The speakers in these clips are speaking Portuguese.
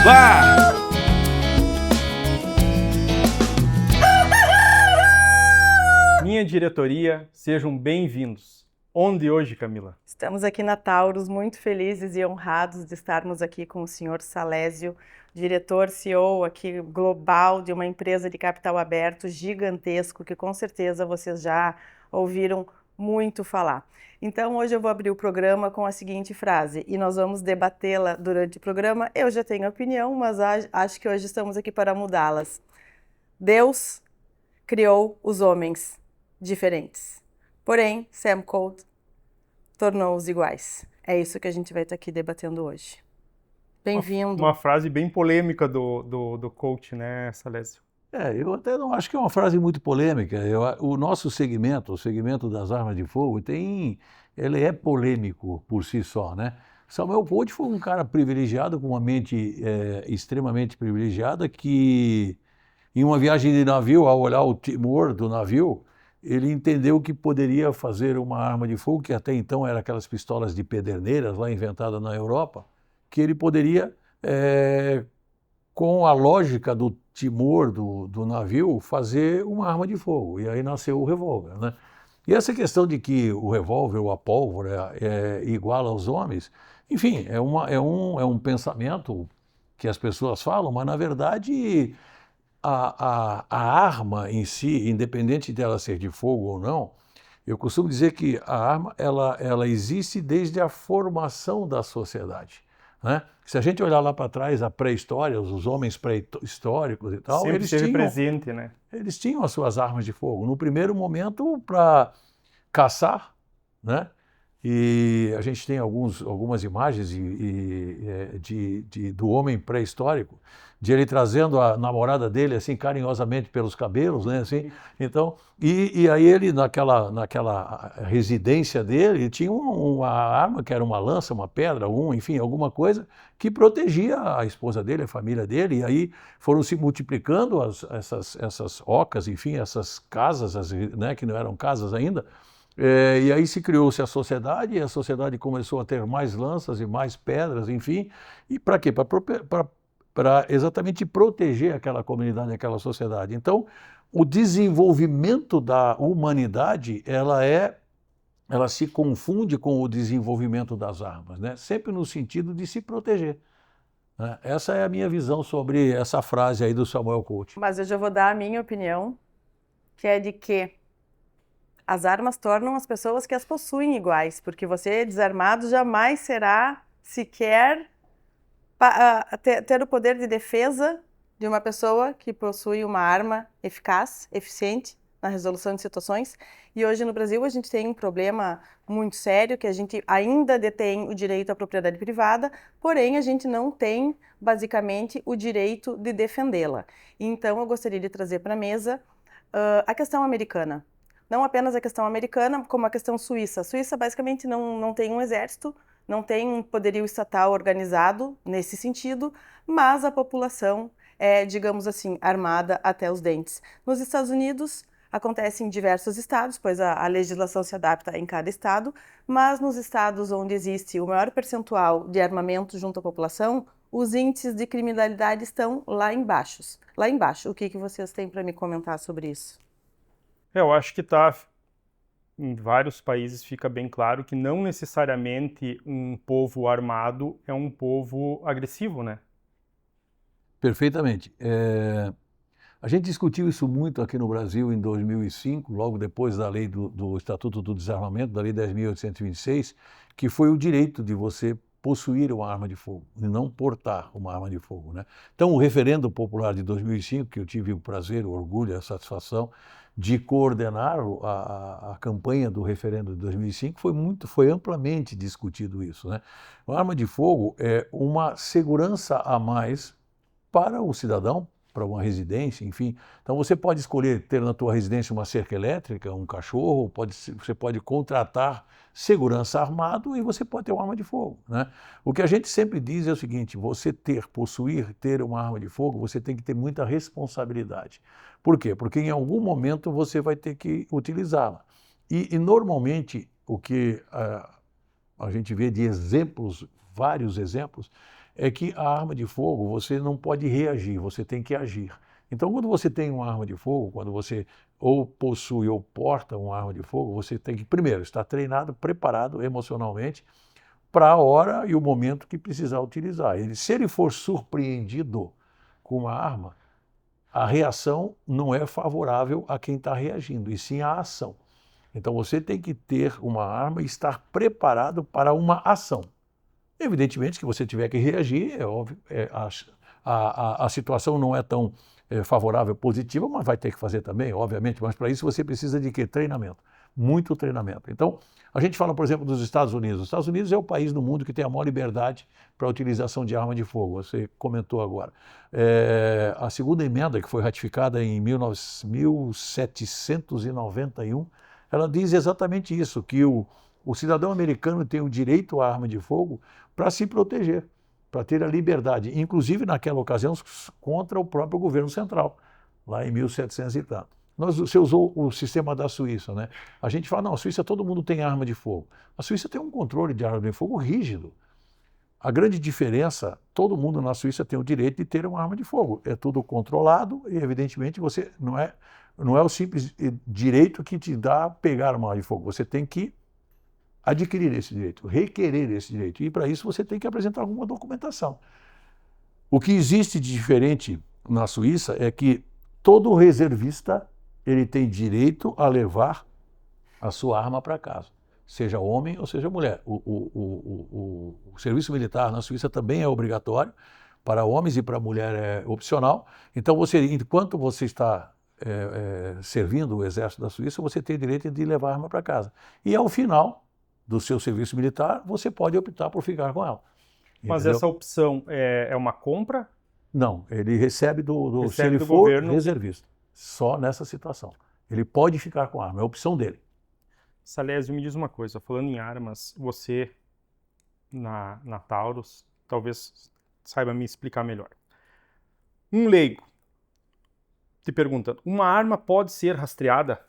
Bah! Minha diretoria, sejam bem-vindos. Onde hoje, Camila? Estamos aqui na Taurus, muito felizes e honrados de estarmos aqui com o senhor Salésio, diretor CEO aqui global de uma empresa de capital aberto gigantesco, que com certeza vocês já ouviram muito falar. Então hoje eu vou abrir o programa com a seguinte frase, e nós vamos debatê-la durante o programa. Eu já tenho opinião, mas acho que hoje estamos aqui para mudá-las. Deus criou os homens diferentes, porém Sam Colt tornou-os iguais. É isso que a gente vai estar aqui debatendo hoje. Bem-vindo. Uma frase bem polêmica do coach, né, Salésio? Eu até não acho que é uma frase muito polêmica. O nosso segmento, o segmento das armas de fogo, ele é polêmico por si só, né? Samuel Colt foi um cara privilegiado, com uma mente extremamente privilegiada, que em uma viagem de navio, ao olhar o timor do navio, ele entendeu que poderia fazer uma arma de fogo, que até então era aquelas pistolas de pederneiras, lá inventadas na Europa, que ele poderia, com a lógica do timor do navio, fazer uma arma de fogo. E aí nasceu o revólver, né? E essa questão de que o revólver ou a pólvora é igual aos homens, enfim, é um pensamento que as pessoas falam, mas na verdade a arma em si, independente dela ser de fogo ou não, eu costumo dizer que a arma ela existe desde a formação da sociedade, né? Se a gente olhar lá para trás, a pré-história, os homens pré-históricos e tal, Sempre esteve presente, né? Eles tinham as suas armas de fogo. No primeiro momento, para caçar, né? E a gente tem algumas imagens do homem pré-histórico, de ele trazendo a namorada dele assim carinhosamente pelos cabelos, né? Assim, então, e aí ele naquela residência dele, ele tinha uma arma que era uma lança, uma pedra, enfim, alguma coisa que protegia a esposa dele, a família dele. E aí foram se multiplicando essas ocas, enfim, essas casas, né, que não eram casas ainda. E aí se criou-se a sociedade, e a sociedade começou a ter mais lanças e mais pedras, enfim. E para quê? Para exatamente proteger aquela comunidade, aquela sociedade. Então, o desenvolvimento da humanidade, ela se confunde com o desenvolvimento das armas, né? Sempre no sentido de se proteger, né? Essa é a minha visão sobre essa frase aí do Samuel Colt. Mas eu já vou dar a minha opinião, que é de que as armas tornam as pessoas que as possuem iguais, porque você desarmado jamais será sequer ter o poder de defesa de uma pessoa que possui uma arma eficaz, eficiente na resolução de situações. E hoje no Brasil a gente tem um problema muito sério, que a gente ainda detém o direito à propriedade privada, porém a gente não tem basicamente o direito de defendê-la. Então eu gostaria de trazer para a mesa a questão americana. Não apenas a questão americana, como a questão suíça. A Suíça basicamente não tem um exército, não tem um poderio estatal organizado nesse sentido, mas a população é, digamos assim, armada até os dentes. Nos Estados Unidos acontece em diversos estados, pois a legislação se adapta em cada estado, mas nos estados onde existe o maior percentual de armamento junto à população, os índices de criminalidade estão lá embaixo. Lá embaixo. O que vocês têm para me comentar sobre isso? Eu acho que em vários países fica bem claro que não necessariamente um povo armado é um povo agressivo, né? Perfeitamente. A gente discutiu isso muito aqui no Brasil em 2005, logo depois da lei do Estatuto do Desarmamento, da lei 10.826, que foi o direito de você possuir uma arma de fogo e não portar uma arma de fogo, né? Então, o referendo popular de 2005, que eu tive o prazer, o orgulho, a satisfação de coordenar a campanha do referendo de 2005, foi amplamente discutido isso, né? A arma de fogo é uma segurança a mais para o cidadão, para uma residência, enfim. Então você pode escolher ter na tua residência uma cerca elétrica, um cachorro, você pode contratar segurança armado e você pode ter uma arma de fogo, né? O que a gente sempre diz é o seguinte: você ter uma arma de fogo, você tem que ter muita responsabilidade. Por quê? Porque em algum momento você vai ter que utilizá-la. E normalmente o que a gente vê de exemplos, vários exemplos, é que a arma de fogo você não pode reagir, você tem que agir. Então, quando você tem uma arma de fogo, quando você ou possui ou porta uma arma de fogo, você tem que, primeiro, estar treinado, preparado emocionalmente para a hora e o momento que precisar utilizar. Se ele for surpreendido com uma arma, a reação não é favorável a quem está reagindo, e sim a ação. Então você tem que ter uma arma e estar preparado para uma ação. Evidentemente que você tiver que reagir, é óbvio, a situação não é tão favorável, positiva, mas vai ter que fazer também, obviamente, mas para isso você precisa de quê? Treinamento, muito treinamento. Então, a gente fala, por exemplo, dos Estados Unidos. Os Estados Unidos é o país no mundo que tem a maior liberdade para a utilização de arma de fogo, você comentou agora. A segunda emenda, que foi ratificada em 1791, ela diz exatamente isso, que o cidadão americano tem o direito à arma de fogo para se proteger, para ter a liberdade, inclusive naquela ocasião contra o próprio governo central, lá em 1700 e tanto. Você usou o sistema da Suíça, né? A gente fala, não, a Suíça todo mundo tem arma de fogo. A Suíça tem um controle de arma de fogo rígido. A grande diferença, todo mundo na Suíça tem o direito de ter uma arma de fogo. É tudo controlado e, evidentemente, você não é o simples direito que te dá pegar uma arma de fogo. Você tem que adquirir esse direito, requerer esse direito. E, para isso, você tem que apresentar alguma documentação. O que existe de diferente na Suíça é que todo reservista ele tem direito a levar a sua arma para casa, seja homem ou seja mulher. O serviço militar na Suíça também é obrigatório, para homens e para mulher é opcional. Então, enquanto você está servindo o exército da Suíça, você tem direito de levar a arma para casa. E ao final do seu serviço militar, você pode optar por ficar com ela. Mas Entendeu? essa opção é uma compra? Não, ele recebe se ele do for governo. reservista, só nessa situação. Ele pode ficar com a arma, é a opção dele. Salésio, me diz uma coisa, falando em armas, você na Taurus talvez saiba me explicar melhor. Um leigo te pergunta, uma arma pode ser rastreada?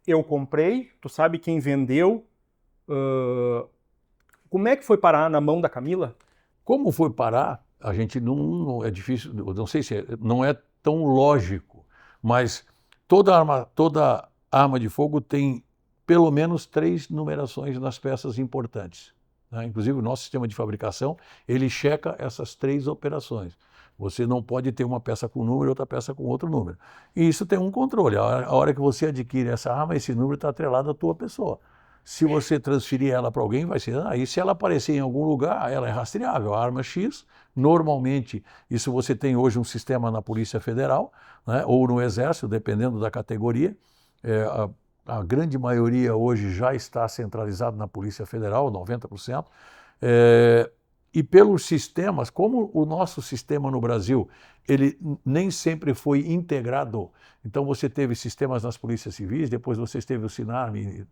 Eu comprei, tu sabe quem vendeu, como é que foi parar na mão da Camila? Como foi parar, a gente não é difícil, não sei se não é tão lógico, mas toda arma de fogo tem pelo menos 3 numerações nas peças importantes, né? Inclusive o nosso sistema de fabricação, ele checa essas 3 operações. Você não pode ter uma peça com um número e outra peça com outro número. E isso tem um controle. A hora que você adquire essa arma, esse número está atrelado à tua pessoa. Se você transferir ela para alguém, vai ser... E se ela aparecer em algum lugar, ela é rastreável. A arma X, normalmente, isso você tem hoje um sistema na Polícia Federal, né, ou no Exército, dependendo da categoria. A grande maioria hoje já está centralizado na Polícia Federal, 90%. E pelos sistemas, como o nosso sistema no Brasil, ele nem sempre foi integrado. Então você teve sistemas nas polícias civis, depois você teve o Sinarme,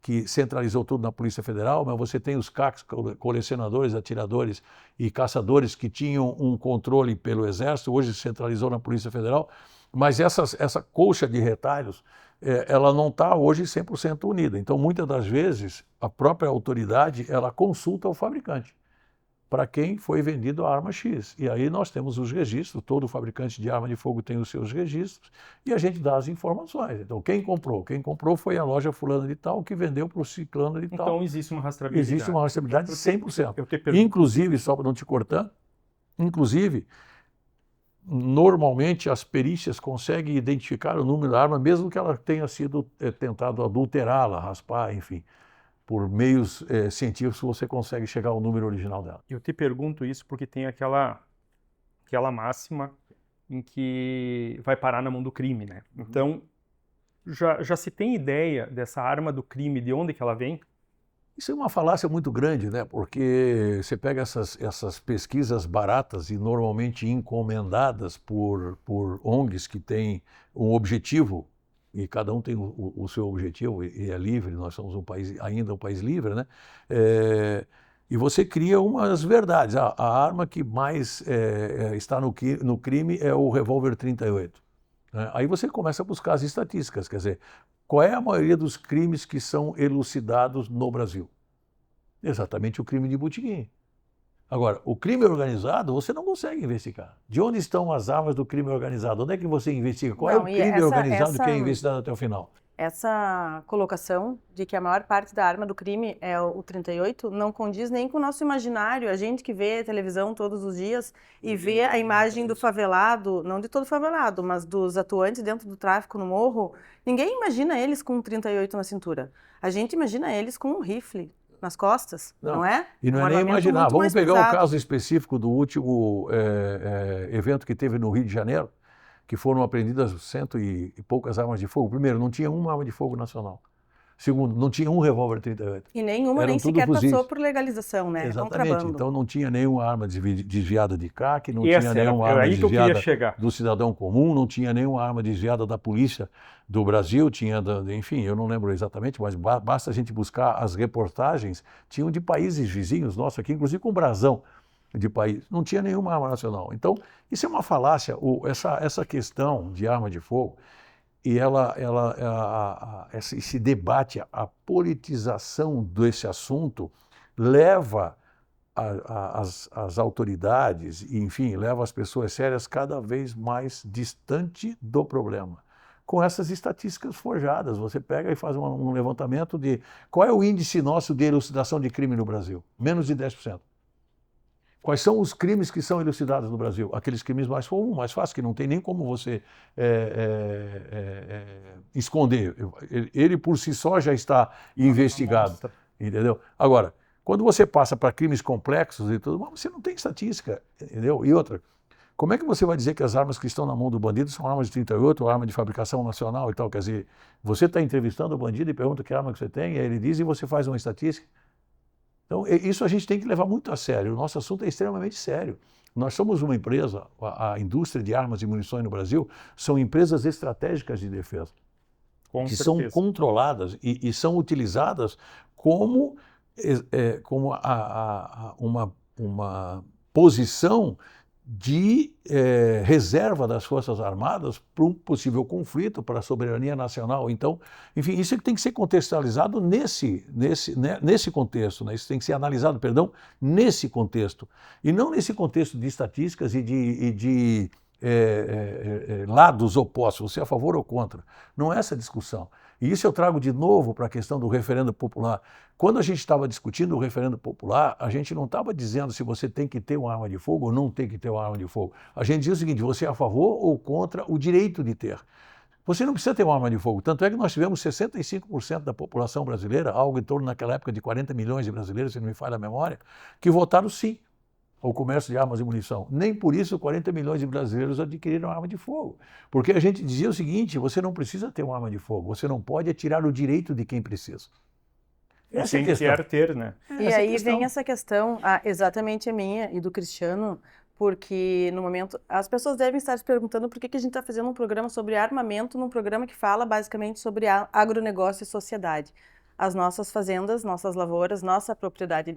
que centralizou tudo na Polícia Federal, mas você tem os CACs, colecionadores, atiradores e caçadores, que tinham um controle pelo Exército, hoje se centralizou na Polícia Federal, mas essa colcha de retalhos, ela não está hoje 100% unida. Então, muitas das vezes, a própria autoridade, ela consulta o fabricante para quem foi vendido a arma X. E aí nós temos os registros, todo fabricante de arma de fogo tem os seus registros, e a gente dá as informações. Então, quem comprou? Quem comprou foi a loja fulana de tal, que vendeu para o ciclano de tal. Então, existe uma rastreabilidade. Existe uma rastreabilidade de 100%. Eu te pergunto. Inclusive, só para não te cortar, normalmente as perícias conseguem identificar o número da arma, mesmo que ela tenha sido tentado adulterá-la, raspar, enfim. Por meios científicos você consegue chegar ao número original dela. Eu te pergunto isso porque tem aquela máxima em que vai parar na mão do crime, né? Então, já se tem ideia dessa arma do crime, de onde que ela vem? Isso é uma falácia muito grande, né? Porque você pega essas pesquisas baratas e normalmente encomendadas por ONGs que têm um objetivo, e cada um tem o seu objetivo e é livre, nós somos ainda um país livre, né? E você cria umas verdades. A arma que mais está no crime é o revólver 38. Né? Aí você começa a buscar as estatísticas, quer dizer, qual é a maioria dos crimes que são elucidados no Brasil? Exatamente o crime de botequim. Agora, o crime organizado, você não consegue investigar. De onde estão as armas do crime organizado? Onde é que você investiga? Qual é o Não, e crime organizado que é investigado até o final? Essa colocação de que a maior parte da arma do crime é o 38 não condiz nem com o nosso imaginário. A gente que vê televisão todos os dias e vê a imagem do favelado, não de todo favelado, mas dos atuantes dentro do tráfico no morro, ninguém imagina eles com um 38 na cintura. A gente imagina eles com um rifle nas costas, não é? E não Um é nem armamento imaginar. muito Vamos mais pegar o pesado. caso específico do último evento que teve no Rio de Janeiro, que foram apreendidas 100 e poucas armas de fogo. Primeiro, não tinha uma arma de fogo nacional. Segundo, não tinha um revólver 38. E nenhuma Eram nem tudo sequer fuzis. passou por legalização, né? Exatamente. Contrabando. Então não tinha nenhuma arma desviada de CAC, não Essa tinha era nenhuma arma aí que eu queria desviada chegar. do cidadão comum, não tinha nenhuma arma desviada da polícia do Brasil, tinha, enfim, eu não lembro exatamente, mas basta a gente buscar as reportagens, tinham de países vizinhos nossos aqui, inclusive com brasão de país, não tinha nenhuma arma nacional. Então, isso é uma falácia, essa questão de arma de fogo, e esse debate, a politização desse assunto leva as autoridades, e, enfim, leva as pessoas sérias cada vez mais distante do problema. Com essas estatísticas forjadas, você pega e faz um levantamento de qual é o índice nosso de elucidação de crime no Brasil? Menos de 10%. Quais são os crimes que são elucidados no Brasil? Aqueles crimes mais comuns, mais fáceis, que não tem nem como você esconder. Ele por si só já está investigado, entendeu? Agora, quando você passa para crimes complexos e tudo, você não tem estatística, entendeu? E outra, como é que você vai dizer que as armas que estão na mão do bandido são armas de 38 ou arma de fabricação nacional e tal? Quer dizer, você está entrevistando o bandido e pergunta que arma que você tem, e aí ele diz e você faz uma estatística. Então, isso a gente tem que levar muito a sério. O nosso assunto é extremamente sério. Nós somos uma empresa, a indústria de armas e munições no Brasil, são empresas estratégicas de defesa, Com que certeza. são controladas e são utilizadas como uma posição de reserva das Forças Armadas para um possível conflito, para a soberania nacional. Então, enfim, isso tem que ser contextualizado nesse contexto, né? Isso tem que ser analisado, perdão, nesse contexto. E não nesse contexto de estatísticas e de lados opostos, você é a favor ou contra. Não é essa a discussão. E isso eu trago de novo para a questão do referendo popular. Quando a gente estava discutindo o referendo popular, a gente não estava dizendo se você tem que ter uma arma de fogo ou não tem que ter uma arma de fogo. A gente dizia o seguinte, você é a favor ou contra o direito de ter. Você não precisa ter uma arma de fogo. Tanto é que nós tivemos 65% da população brasileira, algo em torno naquela época de 40 milhões de brasileiros, se não me falha a memória, que votaram sim ao comércio de armas e munição. Nem por isso 40 milhões de brasileiros adquiriram arma de fogo. Porque a gente dizia o seguinte, você não precisa ter uma arma de fogo, você não pode tirar o direito de quem precisa. Essa é a Quem questão. quer ter, né? E aí vem essa questão, exatamente a minha e do Cristiano, porque no momento as pessoas devem estar se perguntando por que a gente está fazendo um programa sobre armamento num programa que fala basicamente sobre agronegócio e sociedade. As nossas fazendas, nossas lavouras, nossa propriedade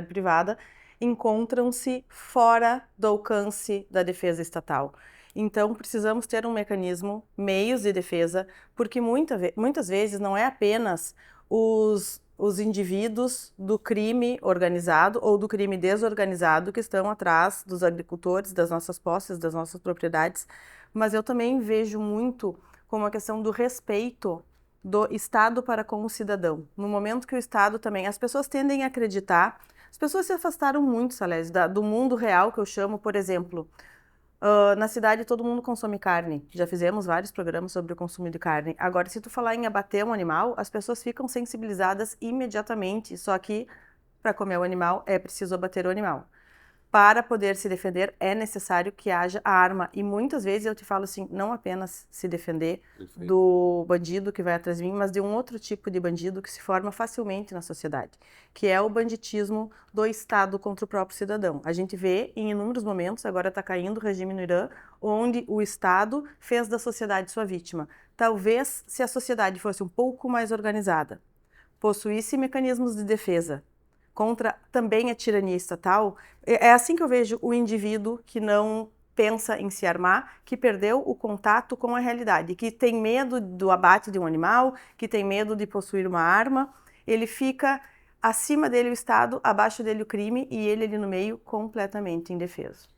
privada encontram-se fora do alcance da defesa estatal. Então, precisamos ter um mecanismo, meios de defesa, porque muitas vezes não é apenas os indivíduos do crime organizado ou do crime desorganizado que estão atrás dos agricultores, das nossas posses, das nossas propriedades, mas eu também vejo muito como a questão do respeito do Estado para com o cidadão. No momento que o Estado também... As pessoas tendem a acreditar... As pessoas se afastaram muito, Salésio, do mundo real, que eu chamo, por exemplo... na cidade todo mundo consome carne. Já fizemos vários programas sobre o consumo de carne. Agora, se tu falar em abater um animal, as pessoas ficam sensibilizadas imediatamente. Só que, para comer o animal, é preciso abater o animal. Para poder se defender, é necessário que haja a arma. E muitas vezes eu te falo assim, não apenas se defender do bandido que vai atrás de mim, mas de um outro tipo de bandido que se forma facilmente na sociedade, que é o banditismo do Estado contra o próprio cidadão. A gente vê em inúmeros momentos, agora está caindo o regime no Irã, onde o Estado fez da sociedade sua vítima. Talvez, se a sociedade fosse um pouco mais organizada, possuísse mecanismos de defesa, contra também a tirania estatal, é assim que eu vejo o indivíduo que não pensa em se armar, que perdeu o contato com a realidade, que tem medo do abate de um animal, que tem medo de possuir uma arma, ele fica acima dele o Estado, abaixo dele o crime e ele ali no meio completamente indefeso.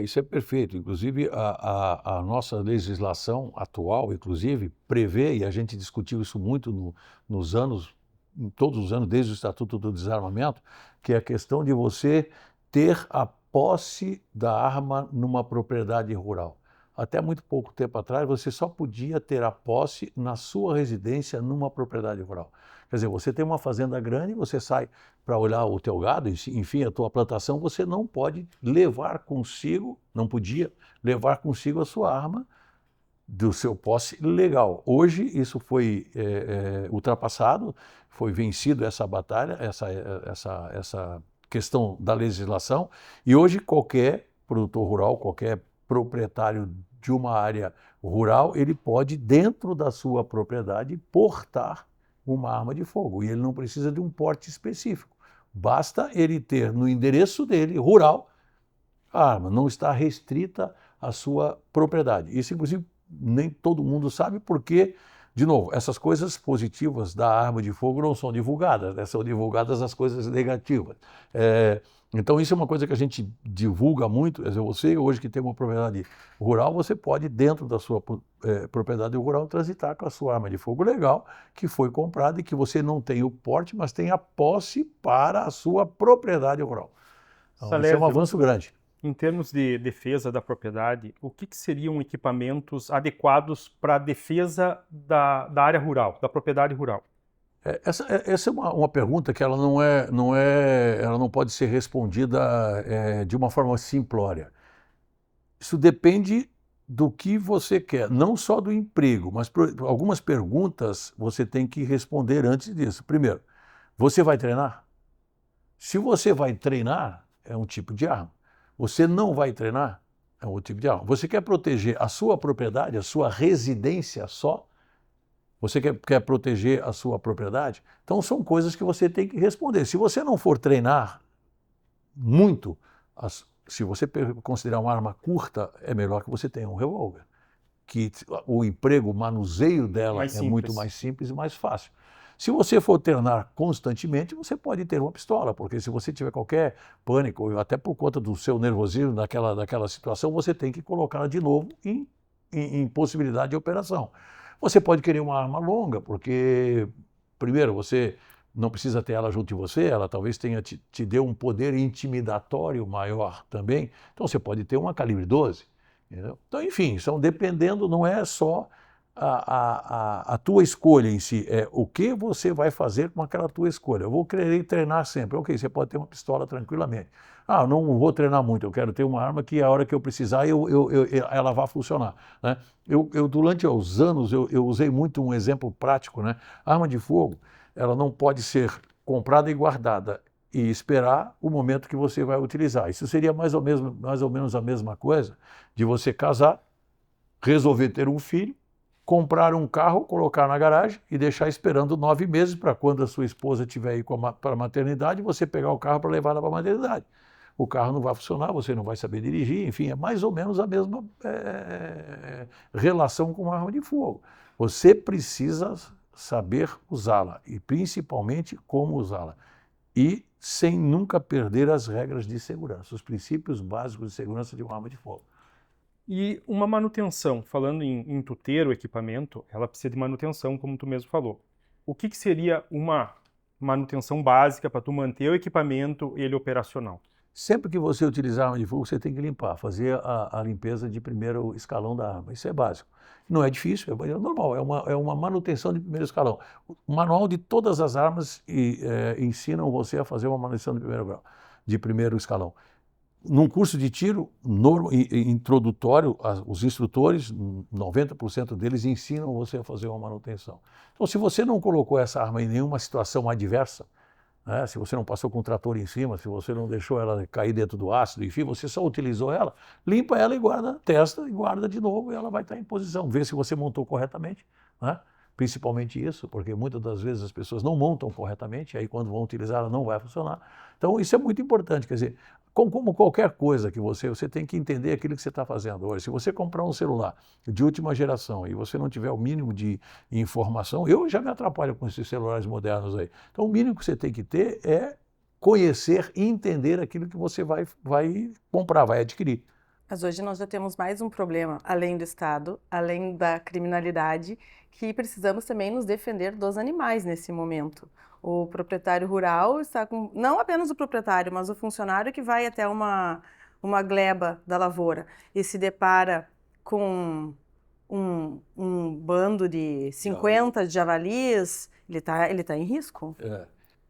Isso é perfeito. Inclusive, a nossa legislação atual, inclusive, prevê, e a gente discutiu isso muito nos anos, em todos os anos, desde o Estatuto do Desarmamento, que é a questão de você ter a posse da arma numa propriedade rural. Até muito pouco tempo atrás, você só podia ter a posse na sua residência numa propriedade rural. Quer dizer, você tem uma fazenda grande, você sai para olhar o teu gado, enfim, a tua plantação, você não pode levar consigo, não podia levar consigo a sua arma do seu posse legal. Hoje isso foi ultrapassado, foi vencido essa batalha, essa questão da legislação, e hoje qualquer produtor rural, qualquer proprietário de uma área rural, ele pode, dentro da sua propriedade, portar uma arma de fogo, e ele não precisa de um porte específico. Basta ele ter no endereço dele, rural, a arma, não está restrita à sua propriedade. Isso, inclusive, nem todo mundo sabe porque, de novo, essas coisas positivas da arma de fogo não são divulgadas, né? São divulgadas as coisas negativas. Então isso é uma coisa que a gente divulga muito. Quer dizer, você hoje que tem uma propriedade rural, você pode, dentro da sua propriedade rural, transitar com a sua arma de fogo legal, que foi comprada e que você não tem o porte, mas tem a posse para a sua propriedade rural. Então, isso é um Salésio, avanço grande. em termos de defesa da propriedade, o que seriam equipamentos adequados para a defesa da área rural, da propriedade rural? Essa é uma pergunta que ela ela não pode ser respondida de uma forma simplória. Isso depende do que você quer, não só do emprego, mas algumas perguntas você tem que responder antes disso. Primeiro, você vai treinar? Se você vai treinar, é um tipo de arma. Você não vai treinar, é um outro tipo de arma. Você quer proteger a sua propriedade, a sua residência só? Você quer proteger a sua propriedade? Então são coisas que você tem que responder. Se você não for treinar muito, se você considerar uma arma curta, é melhor que você tenha um revólver. Que o emprego, o manuseio dela é muito mais simples e mais fácil. Se você for treinar constantemente, você pode ter uma pistola, porque se você tiver qualquer pânico, até por conta do seu nervosismo daquela situação, você tem que colocá-la de novo em possibilidade de operação. Você pode querer uma arma longa, porque, primeiro, você não precisa ter ela junto de você, ela talvez te dê um poder intimidatório maior também. Então você pode ter uma calibre 12. Entendeu? Então, enfim, dependendo, não é só a tua escolha em si, é o que você vai fazer com aquela tua escolha. Eu vou querer treinar sempre. Ok, você pode ter uma pistola tranquilamente. Eu não vou treinar muito, eu quero ter uma arma que a hora que eu precisar ela vá funcionar. Né? Durante os anos, eu usei muito um exemplo prático. Né? A arma de fogo, ela não pode ser comprada e guardada e esperar o momento que você vai utilizar. Isso seria mais ou menos a mesma coisa de você casar, resolver ter um filho, comprar um carro, colocar na garagem e deixar esperando 9 meses para quando a sua esposa estiver aí para a maternidade, você pegar o carro para levar ela para a maternidade. O carro não vai funcionar, você não vai saber dirigir, enfim, é mais ou menos a mesma relação com uma arma de fogo. Você precisa saber usá-la e principalmente como usá-la. E sem nunca perder as regras de segurança, os princípios básicos de segurança de uma arma de fogo. E uma manutenção, falando em tu ter o equipamento, ela precisa de manutenção, como tu mesmo falou. O que seria uma manutenção básica para tu manter o equipamento ele operacional? Sempre que você utilizar arma de fogo, você tem que limpar, fazer a limpeza de primeiro escalão da arma. Isso é básico. Não é difícil, é normal, é uma manutenção de primeiro escalão. O manual de todas as armas ensinam você a fazer uma manutenção de primeiro escalão. Num curso de tiro introdutório, os instrutores, 90% deles ensinam você a fazer uma manutenção. Então, se você não colocou essa arma em nenhuma situação adversa, né, se você não passou com o trator em cima, se você não deixou ela cair dentro do ácido, enfim, você só utilizou ela, limpa ela e guarda, testa e guarda de novo e ela vai estar em posição. Vê se você montou corretamente, né? principalmente isso, porque muitas das vezes as pessoas não montam corretamente, aí quando vão utilizar ela não vai funcionar. Então isso é muito importante, quer dizer, como qualquer coisa que você tem que entender aquilo que você está fazendo hoje. Se você comprar um celular de última geração e você não tiver o mínimo de informação, eu já me atrapalho com esses celulares modernos aí. Então o mínimo que você tem que ter é conhecer e entender aquilo que você vai comprar, vai adquirir. Mas hoje nós já temos mais um problema, além do Estado, além da criminalidade, que precisamos também nos defender dos animais nesse momento. O proprietário rural está com, não apenas o proprietário, mas o funcionário que vai até uma gleba da lavoura e se depara com um bando de 50 javalis, ele tá em risco.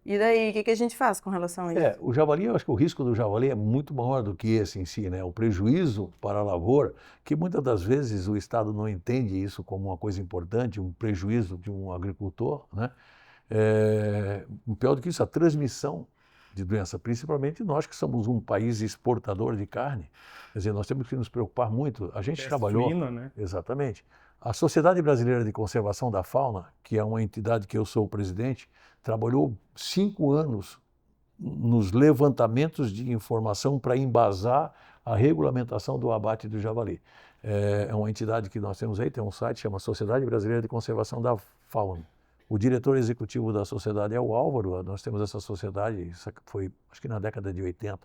E daí, o que a gente faz com relação a isso? O javali, eu acho que o risco do javali é muito maior do que esse em si, né? O prejuízo para a lavoura, que muitas das vezes o Estado não entende isso como uma coisa importante, um prejuízo de um agricultor, né? Pior do que isso, a transmissão de doença, principalmente nós que somos um país exportador de carne, quer dizer, nós temos que nos preocupar muito. A gente trabalhou... Suína, né? Exatamente. A Sociedade Brasileira de Conservação da Fauna, que é uma entidade que eu sou o presidente, trabalhou 5 anos nos levantamentos de informação para embasar a regulamentação do abate do javali. É uma entidade que nós temos aí, tem um site, chama Sociedade Brasileira de Conservação da Fauna. O diretor executivo da sociedade é o Álvaro, nós temos essa sociedade, isso foi acho que na década de 80,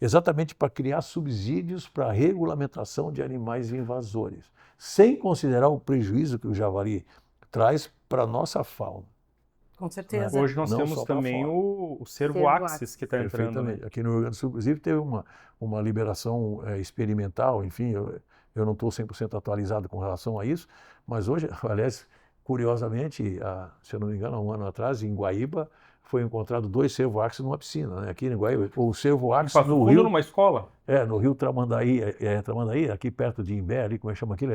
exatamente para criar subsídios para a regulamentação de animais invasores, sem considerar o prejuízo que o javali traz para a nossa fauna. Com certeza. Hoje nós Não temos só pra também fora. o cervo axis que está entrando, né? Perfeitamente. Aqui no Rio Grande do Sul, inclusive, teve uma liberação experimental, enfim, eu não estou 100% atualizado com relação a isso, mas hoje, aliás, curiosamente, se eu não me engano, há um ano atrás, em Guaíba, foi encontrado 2 cervo axis numa piscina, né? Aqui em Guaíba, o cervo axis Passo no Fundo, rio... numa escola? no rio Tramandaí, Tramandaí, aqui perto de Imbé, ali, como é que chama aquilo?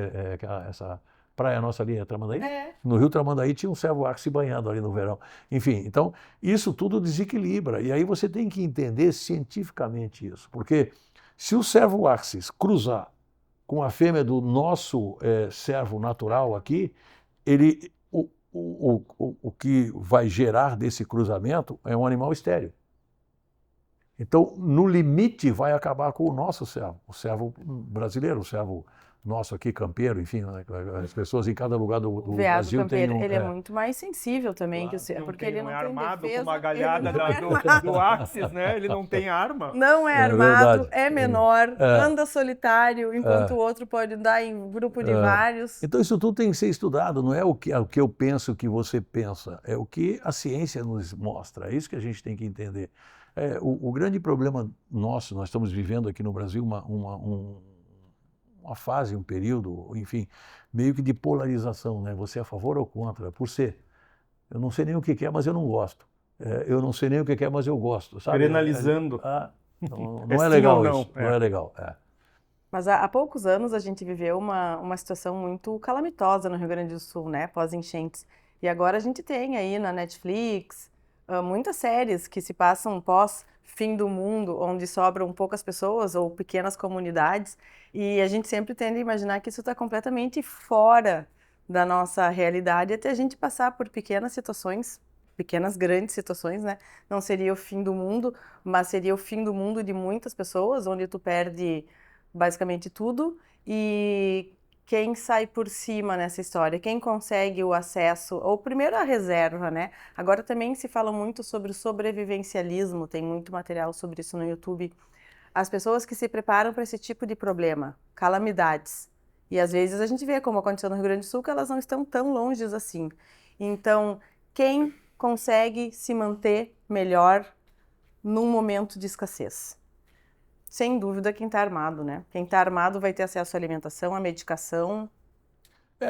Essa praia nossa ali é Tramandaí? No rio Tramandaí tinha um cervo axis se banhando ali no verão. Enfim, então, isso tudo desequilibra. E aí você tem que entender cientificamente isso. Porque se o cervo axis cruzar com a fêmea do nosso cervo natural aqui, o que vai gerar desse cruzamento é um animal estéril. Então, no limite, vai acabar com o nosso cervo, o cervo brasileiro, o cervo nosso aqui, campeiro, enfim, né? As pessoas em cada lugar do Brasil campeiro, têm ele é muito mais sensível também que o cervo, porque ele não não é tem armado defesa, com uma galhada do axis, né? Ele não tem arma. não é armado, é menor, anda solitário, enquanto o outro pode andar em grupo de vários. Então isso tudo tem que ser estudado, não é o que eu penso que você pensa, é o que a ciência nos mostra, é isso que a gente tem que entender. O grande problema nosso, nós estamos vivendo aqui no Brasil uma fase, um período, enfim, meio que de polarização, né? Você é a favor ou contra? Por ser. Eu não sei nem o que é, mas eu não gosto. Eu não sei nem o que é, mas eu gosto, sabe? Penalizando. Não é legal isso, não é legal. Mas há poucos anos a gente viveu uma situação muito calamitosa no Rio Grande do Sul, né? Pós-enchentes. E agora a gente tem aí na Netflix muitas séries que se passam pós-fim do mundo, onde sobram poucas pessoas ou pequenas comunidades. E a gente sempre tende a imaginar que isso está completamente fora da nossa realidade, até a gente passar por pequenas situações, pequenas grandes situações, né? Não seria o fim do mundo, mas seria o fim do mundo de muitas pessoas, onde tu perde basicamente tudo. E quem sai por cima nessa história? Quem consegue o acesso? Ou primeiro a reserva, né? Agora também se fala muito sobre o sobrevivencialismo, tem muito material sobre isso no YouTube. As pessoas que se preparam para esse tipo de problema, calamidades. E às vezes a gente vê, como aconteceu no Rio Grande do Sul, que elas não estão tão longe assim. Então, quem consegue se manter melhor num momento de escassez? Sem dúvida, quem está armado, né? Quem está armado vai ter acesso à alimentação, à medicação.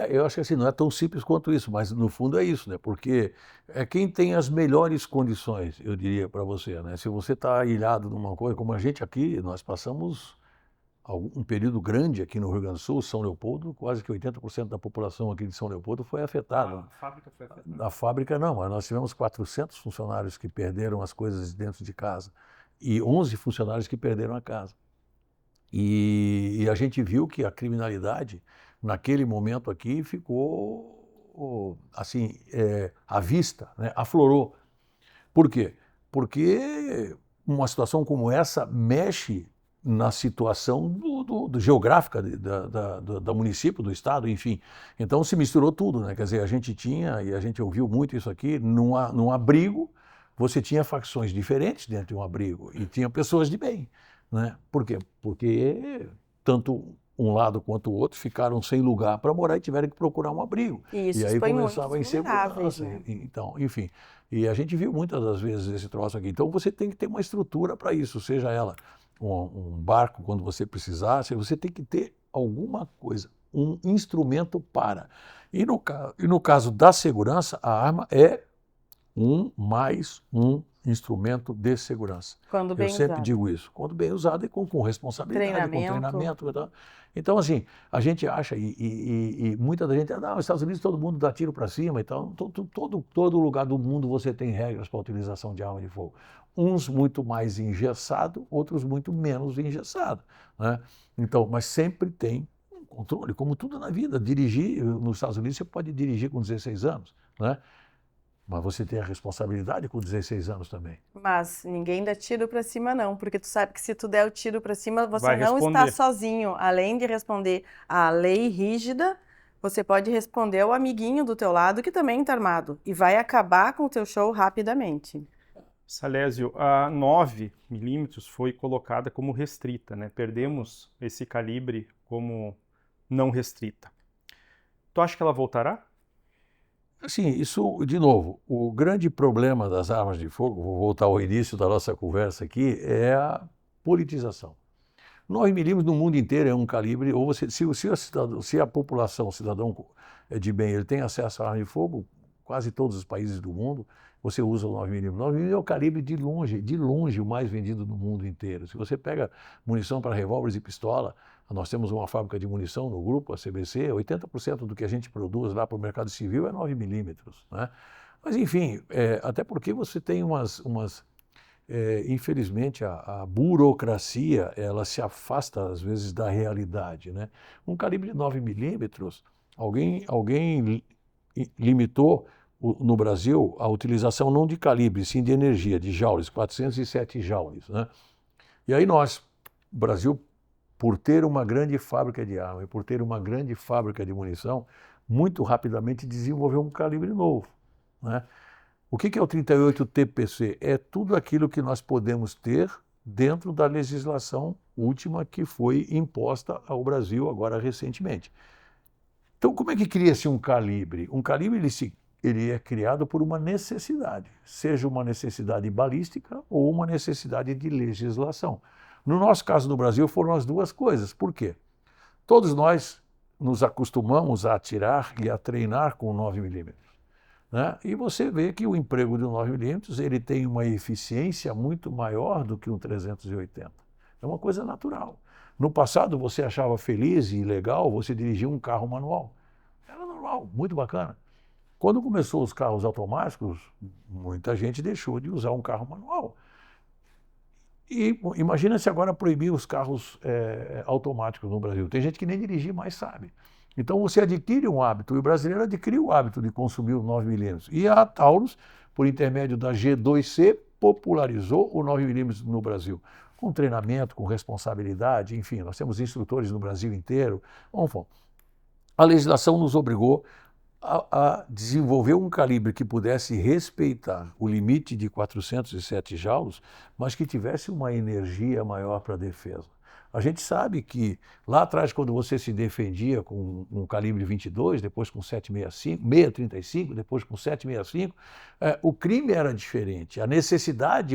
Eu acho que assim, não é tão simples quanto isso, mas no fundo é isso, né? Porque é quem tem as melhores condições, eu diria para você, né? Se você está ilhado numa coisa, como a gente aqui, nós passamos um período grande aqui no Rio Grande do Sul, São Leopoldo, quase que 80% da população aqui de São Leopoldo foi afetada. A fábrica foi afetada? Na fábrica não, mas nós tivemos 400 funcionários que perderam as coisas dentro de casa e 11 funcionários que perderam a casa. E a gente viu que a criminalidade, naquele momento aqui, ficou assim, à vista, né? Aflorou. Por quê? Porque uma situação como essa mexe na situação geográfica do município, do estado, enfim. Então se misturou tudo, né? Quer dizer, a gente tinha, e a gente ouviu muito isso aqui, num abrigo, você tinha facções diferentes dentro de um abrigo e tinha pessoas de bem, né? Por quê? Porque tanto um lado quanto o outro ficaram sem lugar para morar e tiveram que procurar um abrigo. E isso E aí expõe começava a muitos vulneráveis, insegurança. né? Então, enfim. E a gente viu muitas das vezes esse troço aqui. Então você tem que ter uma estrutura para isso, seja ela um barco quando você precisar, você tem que ter alguma coisa, um instrumento para. E no caso da segurança, a arma é mais um instrumento de segurança. Quando bem Eu sempre usado. digo isso, quando bem usado e com responsabilidade, com treinamento. Então, assim, a gente acha, e muita da gente, nos Estados Unidos todo mundo dá tiro para cima, então todo lugar do mundo você tem regras para a utilização de arma de fogo. Uns muito mais engessado, outros muito menos engessado, né? Então, mas sempre tem um controle, como tudo na vida. Dirigir, nos Estados Unidos você pode dirigir com 16 anos, né? Mas você tem a responsabilidade com 16 anos também. Mas ninguém dá tiro pra cima não, porque tu sabe que se tu der o tiro pra cima, você Vai não está responder. sozinho. Além de responder à lei rígida, você pode responder ao amiguinho do teu lado que também está armado e vai acabar com o teu show rapidamente. Salésio, a 9mm foi colocada como restrita, né? Perdemos esse calibre como não restrita. Tu acha que ela voltará? Assim, isso, de novo, o grande problema das armas de fogo, vou voltar ao início da nossa conversa aqui, é a politização. 9mm no mundo inteiro é um calibre, ou você, se a população, o cidadão de bem, ele tem acesso à arma de fogo, quase todos os países do mundo, você usa o 9mm. 9mm é o calibre de longe o mais vendido no mundo inteiro. Se você pega munição para revólveres e pistola, nós temos uma fábrica de munição no grupo, a CBC, 80% do que a gente produz lá para o mercado civil é 9mm, né? Mas enfim, até porque você tem infelizmente, a burocracia, ela se afasta, às vezes, da realidade, né? Um calibre de 9mm, alguém limitou no Brasil a utilização não de calibre, sim de energia, de joules, 407 joules, né? E aí o Brasil, por ter uma grande fábrica de arma e por ter uma grande fábrica de munição, muito rapidamente desenvolveu um calibre novo, né? O que é o 38 TPC? É tudo aquilo que nós podemos ter dentro da legislação última que foi imposta ao Brasil agora recentemente. Então, como é que cria-se um calibre? Um calibre ele é criado por uma necessidade, seja uma necessidade balística ou uma necessidade de legislação. No nosso caso no Brasil foram as duas coisas. Por quê? Todos nós nos acostumamos a atirar e a treinar com 9mm. Né? E você vê que o emprego de um 9mm ele tem uma eficiência muito maior do que um 380. É uma coisa natural. No passado você achava feliz e legal você dirigir um carro manual. Era normal, muito bacana. Quando começou os carros automáticos, muita gente deixou de usar um carro manual. E imagina se agora proibir os carros automáticos no Brasil. Tem gente que nem dirigir mais sabe. Então você adquire um hábito, e o brasileiro adquiriu o hábito de consumir o 9mm. E a Taurus, por intermédio da G2C, popularizou o 9mm no Brasil. Com treinamento, com responsabilidade, enfim, nós temos instrutores no Brasil inteiro. Bom, a legislação nos obrigou a desenvolver um calibre que pudesse respeitar o limite de 407 joules, mas que tivesse uma energia maior para a defesa. A gente sabe que lá atrás, quando você se defendia com um calibre 22, depois com 635, depois com 765, o crime era diferente. A necessidade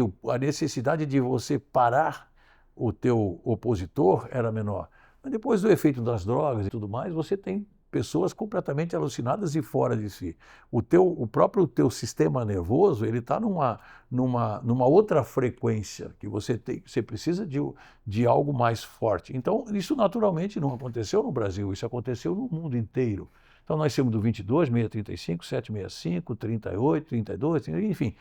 de você parar o teu opositor era menor. Mas depois do efeito das drogas e tudo mais, você tem pessoas completamente alucinadas e fora de si. O próprio teu sistema nervoso, ele está numa outra frequência que você precisa de algo mais forte. Então, isso naturalmente não aconteceu no Brasil, isso aconteceu no mundo inteiro. Então, nós temos do 22, 635, 765, 38, 32, enfim.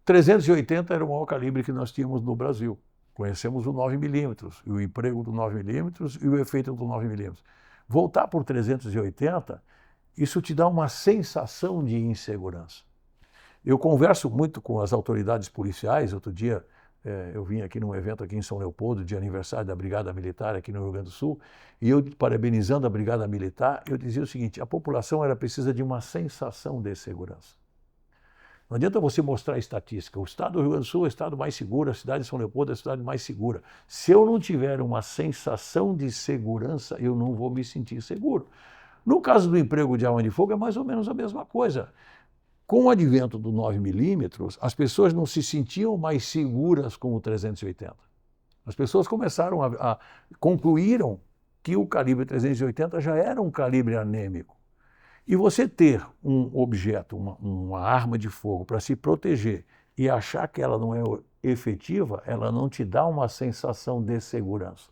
380 era o maior calibre que nós tínhamos no Brasil. Conhecemos o 9mm, e o emprego do 9mm e o efeito do 9mm. Voltar por 380 isso te dá uma sensação de insegurança. Eu converso muito com as autoridades policiais. Outro dia eu vim aqui num evento aqui em São Leopoldo, de aniversário da Brigada Militar aqui no Rio Grande do Sul, e eu, parabenizando a Brigada Militar, eu dizia o seguinte: a população precisa de uma sensação de segurança. Não adianta você mostrar estatística. O estado do Rio Grande do Sul é o estado mais seguro, a cidade de São Leopoldo é a cidade mais segura. Se eu não tiver uma sensação de segurança, eu não vou me sentir seguro. No caso do emprego de arma de fogo, é mais ou menos a mesma coisa. Com o advento do 9mm, as pessoas não se sentiam mais seguras com o 380. As pessoas começaram concluíram que o calibre 380 já era um calibre anêmico. E você ter um objeto, uma arma de fogo para se proteger e achar que ela não é efetiva, ela não te dá uma sensação de segurança.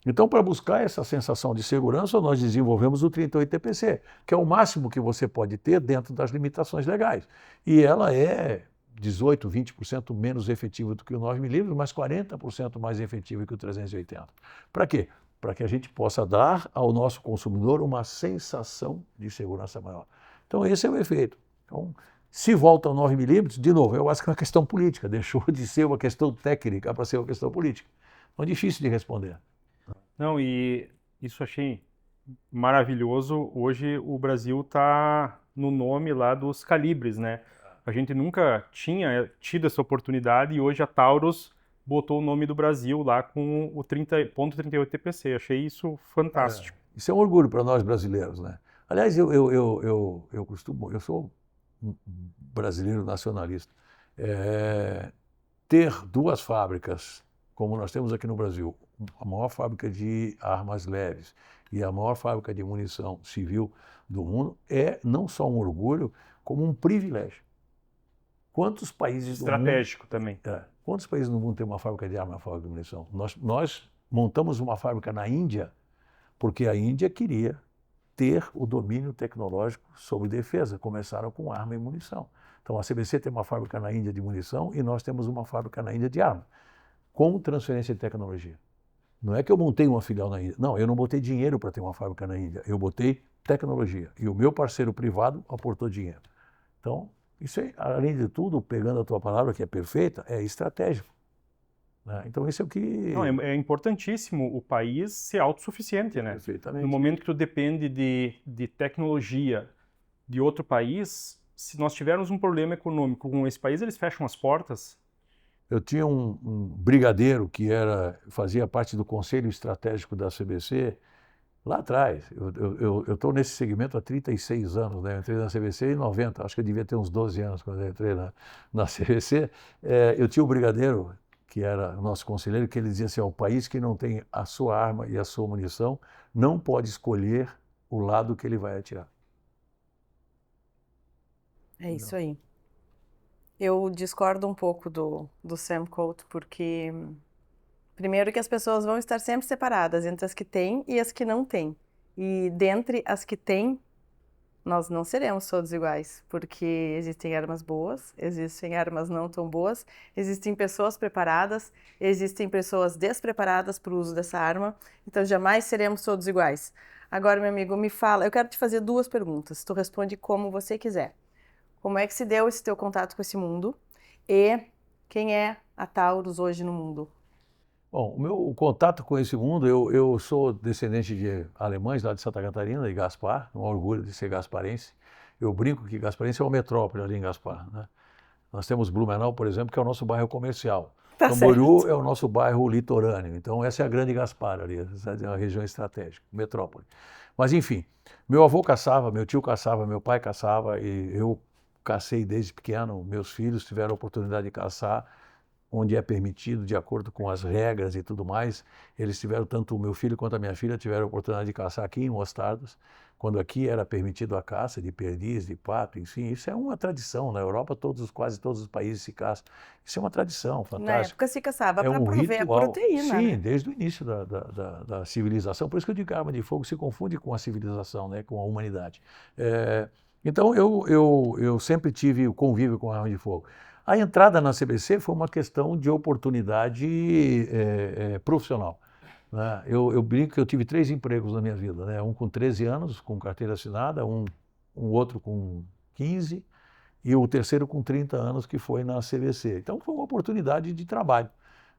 Então, para buscar essa sensação de segurança, nós desenvolvemos o 38 TPC, que é o máximo que você pode ter dentro das limitações legais. E ela é 18%, 20% menos efetiva do que o 9mm, mas 40% mais efetiva que o 380. Para quê? Para que a gente possa dar ao nosso consumidor uma sensação de segurança maior. Então, esse é o efeito. Então, se volta ao 9mm, de novo, eu acho que é uma questão política, deixou de ser uma questão técnica para ser uma questão política. Então, é difícil de responder. Não, e isso achei maravilhoso. Hoje o Brasil está no nome lá dos calibres, né? A gente nunca tinha tido essa oportunidade e hoje a Taurus botou o nome do Brasil lá com o 30.38 TPC. Achei isso fantástico. Isso é um orgulho para nós brasileiros, né? Aliás, eu sou um brasileiro nacionalista. Ter duas fábricas, como nós temos aqui no Brasil, a maior fábrica de armas leves e a maior fábrica de munição civil do mundo, é não só um orgulho, como um privilégio. Quantos países estratégico do mundo, também. Quantos países no mundo tem uma fábrica de arma e uma fábrica de munição? Nós montamos uma fábrica na Índia porque a Índia queria ter o domínio tecnológico sobre defesa. Começaram com arma e munição. Então a CBC tem uma fábrica na Índia de munição e nós temos uma fábrica na Índia de arma, com transferência de tecnologia. Não é que eu montei uma filial na Índia. Não, eu não botei dinheiro para ter uma fábrica na Índia. Eu botei tecnologia. E o meu parceiro privado aportou dinheiro. Então, isso é, além de tudo, pegando a tua palavra, que é perfeita, é estratégico. Né? Então, isso é o que... Não, é importantíssimo o país ser autossuficiente, né? Perfeitamente. No momento que tu depende de tecnologia de outro país, se nós tivermos um problema econômico com esse país, eles fecham as portas. Eu tinha um brigadeiro que fazia parte do conselho estratégico da CBC lá atrás. Eu estou nesse segmento há 36 anos, né? Eu entrei na CBC em 90, acho que eu devia ter uns 12 anos quando eu entrei na CBC. Eu tinha um brigadeiro que era nosso conselheiro, que ele dizia assim: o país que não tem a sua arma e a sua munição não pode escolher o lado que ele vai atirar. É isso aí. Eu discordo um pouco do Sam Colt, porque primeiro que as pessoas vão estar sempre separadas entre as que têm e as que não têm. E dentre as que têm, nós não seremos todos iguais, porque existem armas boas, existem armas não tão boas, existem pessoas preparadas, existem pessoas despreparadas para o uso dessa arma, então jamais seremos todos iguais. Agora, meu amigo, me fala, eu quero te fazer duas perguntas, tu responde como você quiser. Como é que se deu esse teu contato com esse mundo? E quem é a Taurus hoje no mundo? Bom, o meu contato com esse mundo, eu sou descendente de alemães lá de Santa Catarina, de Gaspar, um orgulho de ser gasparense. Eu brinco que Gasparense é uma metrópole ali em Gaspar, né? Nós temos Blumenau, por exemplo, que é o nosso bairro comercial. Tá Camboriú certo. é o nosso bairro litorâneo. Então essa é a grande Gaspar ali, essa é uma região estratégica, metrópole. Mas enfim, meu avô caçava, meu tio caçava, meu pai caçava e eu cacei desde pequeno. Meus filhos tiveram a oportunidade de caçar onde é permitido, de acordo com as regras e tudo mais. Eles tiveram, tanto o meu filho quanto a minha filha, tiveram a oportunidade de caçar aqui em Mostardas, quando aqui era permitido a caça de perdiz, de pato, enfim. Isso é uma tradição. Na Europa, quase todos os países se caçam. Isso é uma tradição Na fantástica. época se caçava É para um prover a ritual. proteína, Sim, né? desde o início da civilização. Por isso que eu digo que a arma de fogo se confunde com a civilização, né, com a humanidade. Então, eu sempre tive o convívio com a arma de fogo. A entrada na CBC foi uma questão de oportunidade profissional. Né? Eu brinco que eu tive 3 empregos na minha vida, né? Um com 13 anos, com carteira assinada, um um outro com 15 e o terceiro com 30 anos, que foi na CVC. Então foi uma oportunidade de trabalho.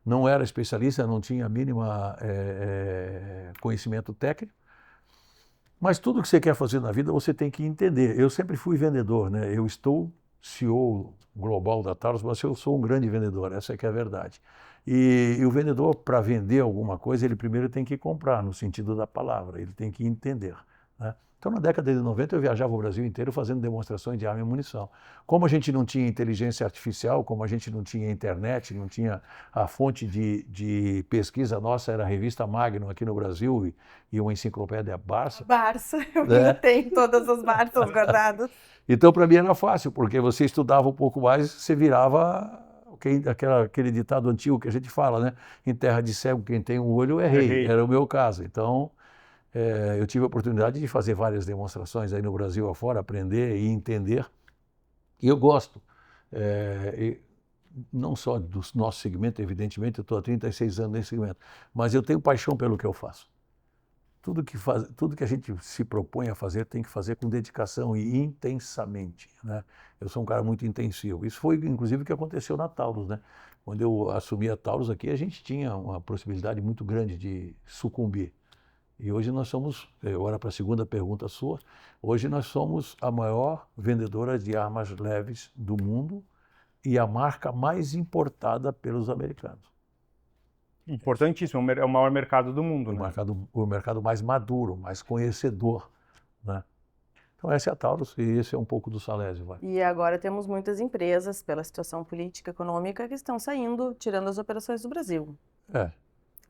Não era especialista, não tinha mínima conhecimento técnico, mas tudo que você quer fazer na vida você tem que entender. Eu sempre fui vendedor, né? Eu estou CEO global da Taurus, mas eu sou um grande vendedor, essa é que é a verdade. E o vendedor, para vender alguma coisa, ele primeiro tem que comprar, no sentido da palavra, ele tem que entender, né? Então, na década de 90, eu viajava o Brasil inteiro fazendo demonstrações de arma e munição. Como a gente não tinha inteligência artificial, como a gente não tinha internet, não tinha a fonte de pesquisa nossa, era a revista Magnum aqui no Brasil e uma enciclopédia Barça. Barça, eu né? ainda tenho todas as Barças guardadas. Então, para mim era fácil, porque você estudava um pouco mais, você virava aquele ditado antigo que a gente fala, né? Em terra de cego, quem tem um olho é rei. Era o meu caso. Então, eu tive a oportunidade de fazer várias demonstrações aí no Brasil afora, aprender e entender. E eu gosto, não só do nosso segmento, evidentemente, eu estou há 36 anos nesse segmento, mas eu tenho paixão pelo que eu faço. Tudo que a gente se propõe a fazer tem que fazer com dedicação e intensamente, né? Eu sou um cara muito intensivo. Isso foi, inclusive, o que aconteceu na Taurus, né? Quando eu assumi a Taurus aqui, a gente tinha uma possibilidade muito grande de sucumbir. E hoje nós somos, agora para a segunda pergunta sua, hoje nós somos a maior vendedora de armas leves do mundo e a marca mais importada pelos americanos. Importantíssimo, é o maior mercado do mundo, né? O mercado mais maduro, mais conhecedor, né? Então essa é a Taurus e esse é um pouco do Salésio. Vai. E agora temos muitas empresas, pela situação política, econômica, que estão saindo, tirando as operações do Brasil.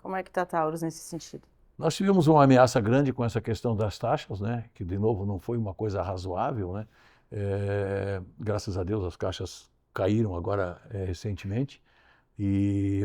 Como é que está a Taurus nesse sentido? Nós tivemos uma ameaça grande com essa questão das taxas, né? Que, de novo, não foi uma coisa razoável, né? Graças a Deus as taxas caíram agora recentemente.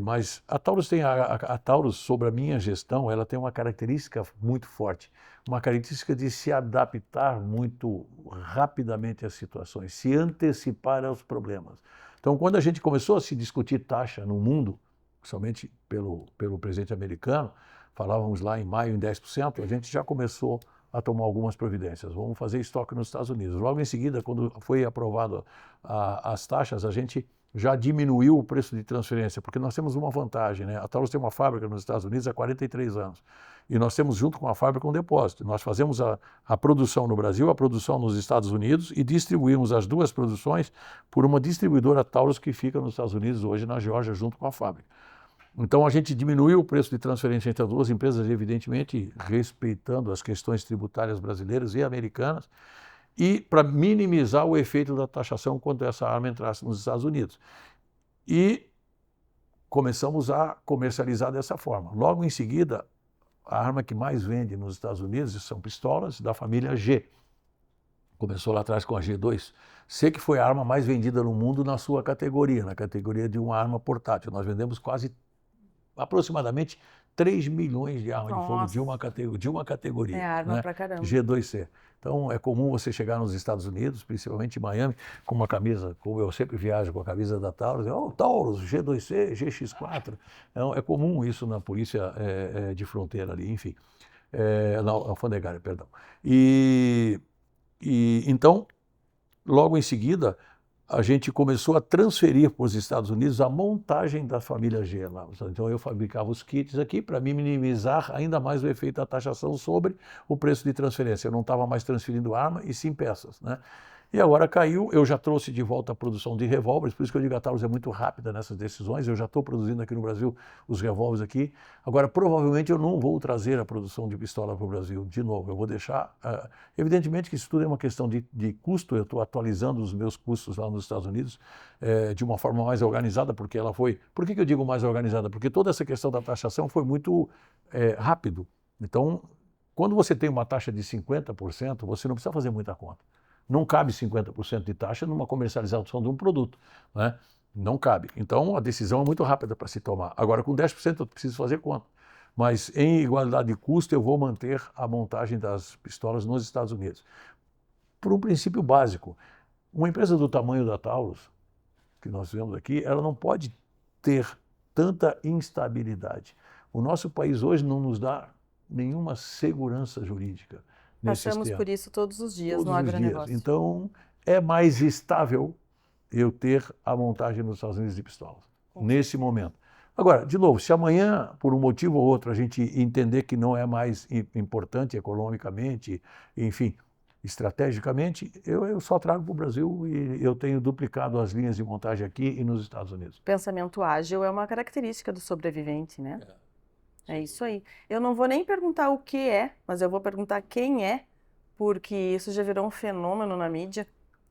Mas a Taurus a Taurus, sobre a minha gestão, ela tem uma característica muito forte, uma característica de se adaptar muito rapidamente às situações, se antecipar aos problemas. Então, quando a gente começou a se discutir taxa no mundo, somente pelo presidente americano, falávamos lá em maio em 10%, a gente já começou a tomar algumas providências. Vamos fazer estoque nos Estados Unidos. Logo em seguida, quando foi aprovado as taxas, a gente já diminuiu o preço de transferência, porque nós temos uma vantagem, né? A Taurus tem uma fábrica nos Estados Unidos há 43 anos. E nós temos junto com a fábrica um depósito. Nós fazemos a produção no Brasil, a produção nos Estados Unidos e distribuímos as duas produções por uma distribuidora Taurus que fica nos Estados Unidos hoje, na Geórgia, junto com a fábrica. Então a gente diminuiu o preço de transferência entre as duas empresas, evidentemente respeitando as questões tributárias brasileiras e americanas, e para minimizar o efeito da taxação quando essa arma entrasse nos Estados Unidos. E começamos a comercializar dessa forma. Logo em seguida, a arma que mais vende nos Estados Unidos são pistolas da família G. Começou lá atrás com a G2C, que foi a arma mais vendida no mundo na sua categoria, na categoria de uma arma portátil. Nós vendemos aproximadamente 3 milhões de armas de fogo de uma categoria. É arma né? pra caramba. G2C. Então é comum você chegar nos Estados Unidos, principalmente em Miami, com uma camisa, como eu sempre viajo com a camisa da Taurus, Taurus, G2C, GX4. É comum isso na polícia de fronteira ali, enfim. Na alfandegária, perdão. Então, logo em seguida, a gente começou a transferir para os Estados Unidos a montagem da família G lá. Então eu fabricava os kits aqui para minimizar ainda mais o efeito da taxação sobre o preço de transferência. Eu não estava mais transferindo arma e sim peças, né? E agora caiu, eu já trouxe de volta a produção de revólveres, por isso que eu digo que a Taurus é muito rápida nessas decisões, eu já estou produzindo aqui no Brasil os revólveres aqui. Agora, provavelmente eu não vou trazer a produção de pistola para o Brasil de novo, eu vou deixar... evidentemente que isso tudo é uma questão de custo, eu estou atualizando os meus custos lá nos Estados Unidos de uma forma mais organizada, porque ela foi... Por que eu digo mais organizada? Porque toda essa questão da taxação foi muito rápido. Então, quando você tem uma taxa de 50%, você não precisa fazer muita conta. Não cabe 50% de taxa numa comercialização de um produto, né? Não cabe. Então, a decisão é muito rápida para se tomar. Agora, com 10% eu preciso fazer conta. Mas, em igualdade de custo, eu vou manter a montagem das pistolas nos Estados Unidos. Por um princípio básico. Uma empresa do tamanho da Taurus, que nós vemos aqui, ela não pode ter tanta instabilidade. O nosso país hoje não nos dá nenhuma segurança jurídica. nesses Passamos termos. por isso todos os dias Todos no os dias. agronegócio. Então, é mais estável eu ter a montagem nos Estados Unidos de pistolas, nesse momento. Agora, de novo, se amanhã, por um motivo ou outro, a gente entender que não é mais importante economicamente, enfim, estrategicamente, eu só trago para o Brasil e eu tenho duplicado as linhas de montagem aqui e nos Estados Unidos. Pensamento ágil é uma característica do sobrevivente, né? É isso aí. Eu não vou nem perguntar o que é, mas eu vou perguntar quem é, porque isso já virou um fenômeno na mídia.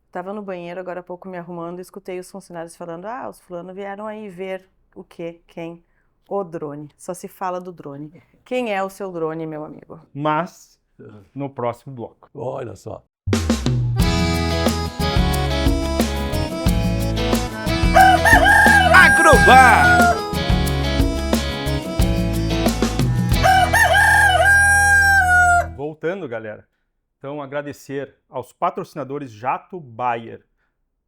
Estava no banheiro agora há pouco me arrumando e escutei os funcionários falando: ah, os fulanos vieram aí ver o quê? Quem? O drone. Só se fala do drone. Quem é o seu drone, meu amigo? Mas no próximo bloco. Olha só. Agrobar! Voltando, galera. Então, agradecer aos patrocinadores Jato Bayer,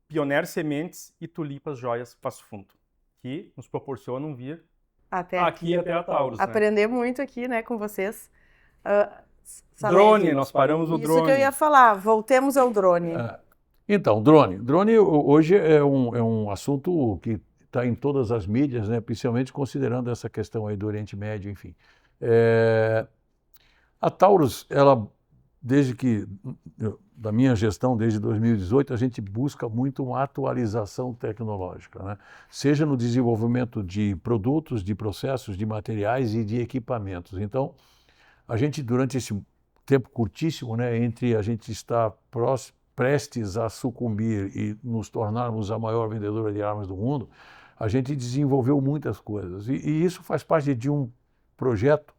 Pioneer Sementes e Tulipas Joias Passo Fundo, que nos proporcionam vir Até aqui até a Taurus. Né? Aprender muito aqui, né, com vocês. Drone, nós paramos o drone. Isso que eu ia falar, voltemos ao drone. Então, drone. Drone hoje é um assunto que está em todas as mídias, né? Principalmente considerando essa questão aí do Oriente Médio, enfim. A Taurus, ela, desde que, da minha gestão, desde 2018, a gente busca muito uma atualização tecnológica, né? Seja no desenvolvimento de produtos, de processos, de materiais e de equipamentos. Então, a gente, durante esse tempo curtíssimo, né, entre a gente estar prestes a sucumbir e nos tornarmos a maior vendedora de armas do mundo, a gente desenvolveu muitas coisas. E isso faz parte de um projeto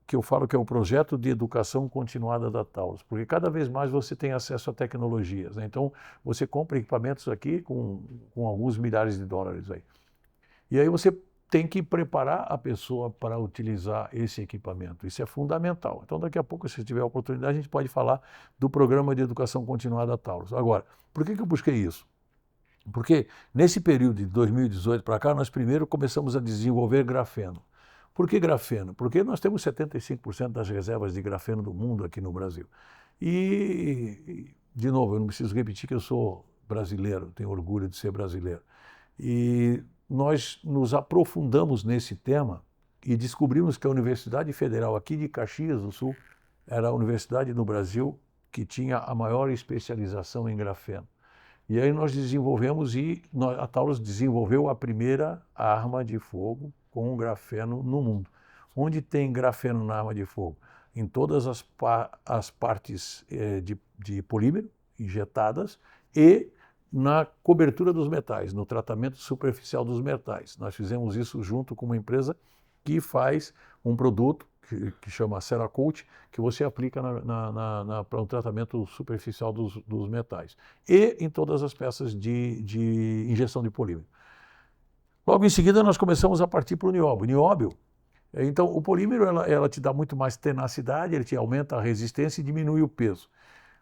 que eu falo que é o projeto de educação continuada da Taurus, porque cada vez mais você tem acesso a tecnologias, né? Então, você compra equipamentos aqui com alguns milhares de dólares aí. E aí você tem que preparar a pessoa para utilizar esse equipamento. Isso é fundamental. Então, daqui a pouco, se tiver a oportunidade, a gente pode falar do programa de educação continuada da Taurus. Agora, por que eu busquei isso? Porque nesse período de 2018 para cá, nós primeiro começamos a desenvolver grafeno. Por que grafeno? Porque nós temos 75% das reservas de grafeno do mundo aqui no Brasil. E, de novo, eu não preciso repetir que eu sou brasileiro, tenho orgulho de ser brasileiro. E nós nos aprofundamos nesse tema e descobrimos que a Universidade Federal aqui de Caxias do Sul era a universidade no Brasil que tinha a maior especialização em grafeno. E aí nós desenvolvemos a Taurus desenvolveu a primeira arma de fogo com grafeno no mundo. Onde tem grafeno na arma de fogo? Em todas as partes de polímero injetadas e na cobertura dos metais, no tratamento superficial dos metais. Nós fizemos isso junto com uma empresa que faz um produto que chama Cerakote, que você aplica para um tratamento superficial dos metais. E em todas as peças de injeção de polímero. Logo em seguida, nós começamos a partir para o nióbio. Nióbio, então, o polímero ela te dá muito mais tenacidade, ele te aumenta a resistência e diminui o peso.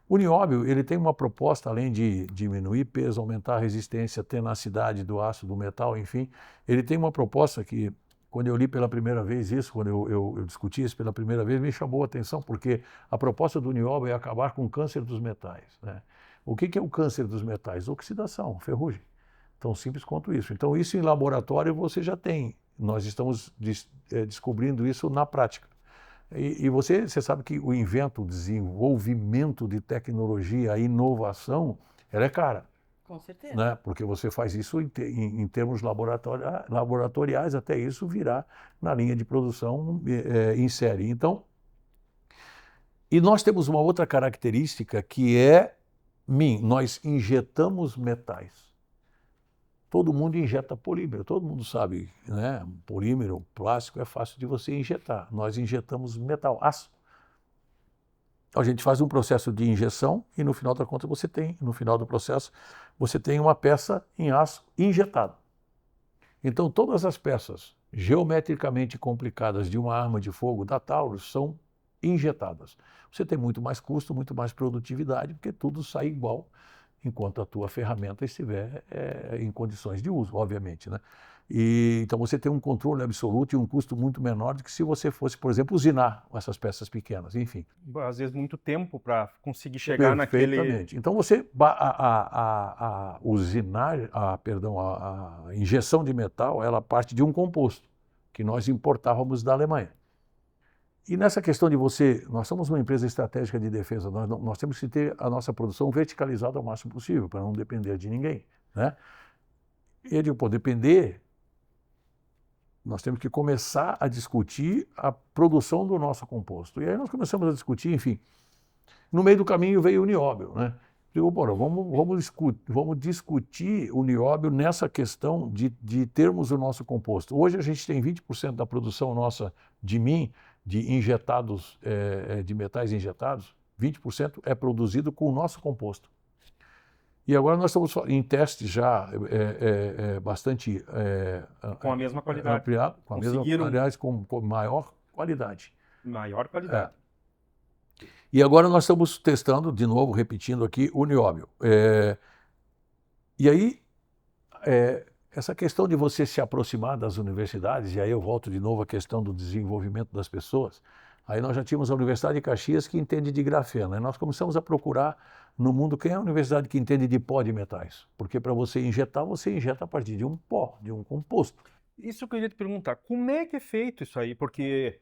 O nióbio, ele tem uma proposta, além de diminuir peso, aumentar a resistência, tenacidade do aço, do metal, enfim, ele tem uma proposta que, quando eu li pela primeira vez isso, quando eu discuti isso pela primeira vez, me chamou a atenção, porque a proposta do nióbio é acabar com o câncer dos metais, né? O que é o câncer dos metais? Oxidação, ferrugem. Tão simples quanto isso. Então, isso em laboratório você já tem. Nós estamos descobrindo isso na prática. E você sabe que o desenvolvimento de tecnologia, a inovação, ela é cara. Com certeza. Né? Porque você faz isso em termos laboratoriais, até isso virar na linha de produção em série. Então, e nós temos uma outra característica que nós injetamos metais. Todo mundo injeta polímero, todo mundo sabe, né? Polímero, plástico é fácil de você injetar. Nós injetamos metal, aço. A gente faz um processo de injeção e no final da conta no final do processo, você tem uma peça em aço injetada. Então todas as peças geometricamente complicadas de uma arma de fogo da Taurus são injetadas. Você tem muito mais custo, muito mais produtividade, porque tudo sai igual enquanto a tua ferramenta estiver em condições de uso, obviamente, né? Então você tem um controle absoluto e um custo muito menor do que se você fosse, por exemplo, usinar essas peças pequenas, enfim. Às vezes muito tempo para conseguir chegar naquele... Perfeitamente. Então você, a injeção de metal, ela parte de um composto que nós importávamos da Alemanha. E nessa questão de nós somos uma empresa estratégica de defesa, nós temos que ter a nossa produção verticalizada ao máximo possível, para não depender de ninguém, né? E de poder depender, nós temos que começar a discutir a produção do nosso composto. E aí nós começamos a discutir, enfim, no meio do caminho veio o nióbio, né? Digo, bora, vamos discutir o nióbio nessa questão de termos o nosso composto. Hoje a gente tem 20% da produção nossa de injetados, de metais injetados, 20% é produzido com o nosso composto. E agora nós estamos em testes já bastante... com a mesma qualidade. Ampliado, aliás, com maior qualidade. Maior qualidade. E agora nós estamos testando, de novo, repetindo aqui, o nióbio. E aí, essa questão de você se aproximar das universidades, e aí eu volto de novo à questão do desenvolvimento das pessoas, aí nós já tínhamos a Universidade de Caxias que entende de grafeno, e nós começamos a procurar no mundo quem é a universidade que entende de pó de metais, porque para você injeta a partir de um pó, de um composto. Isso que eu ia te perguntar, como é que é feito isso aí? Porque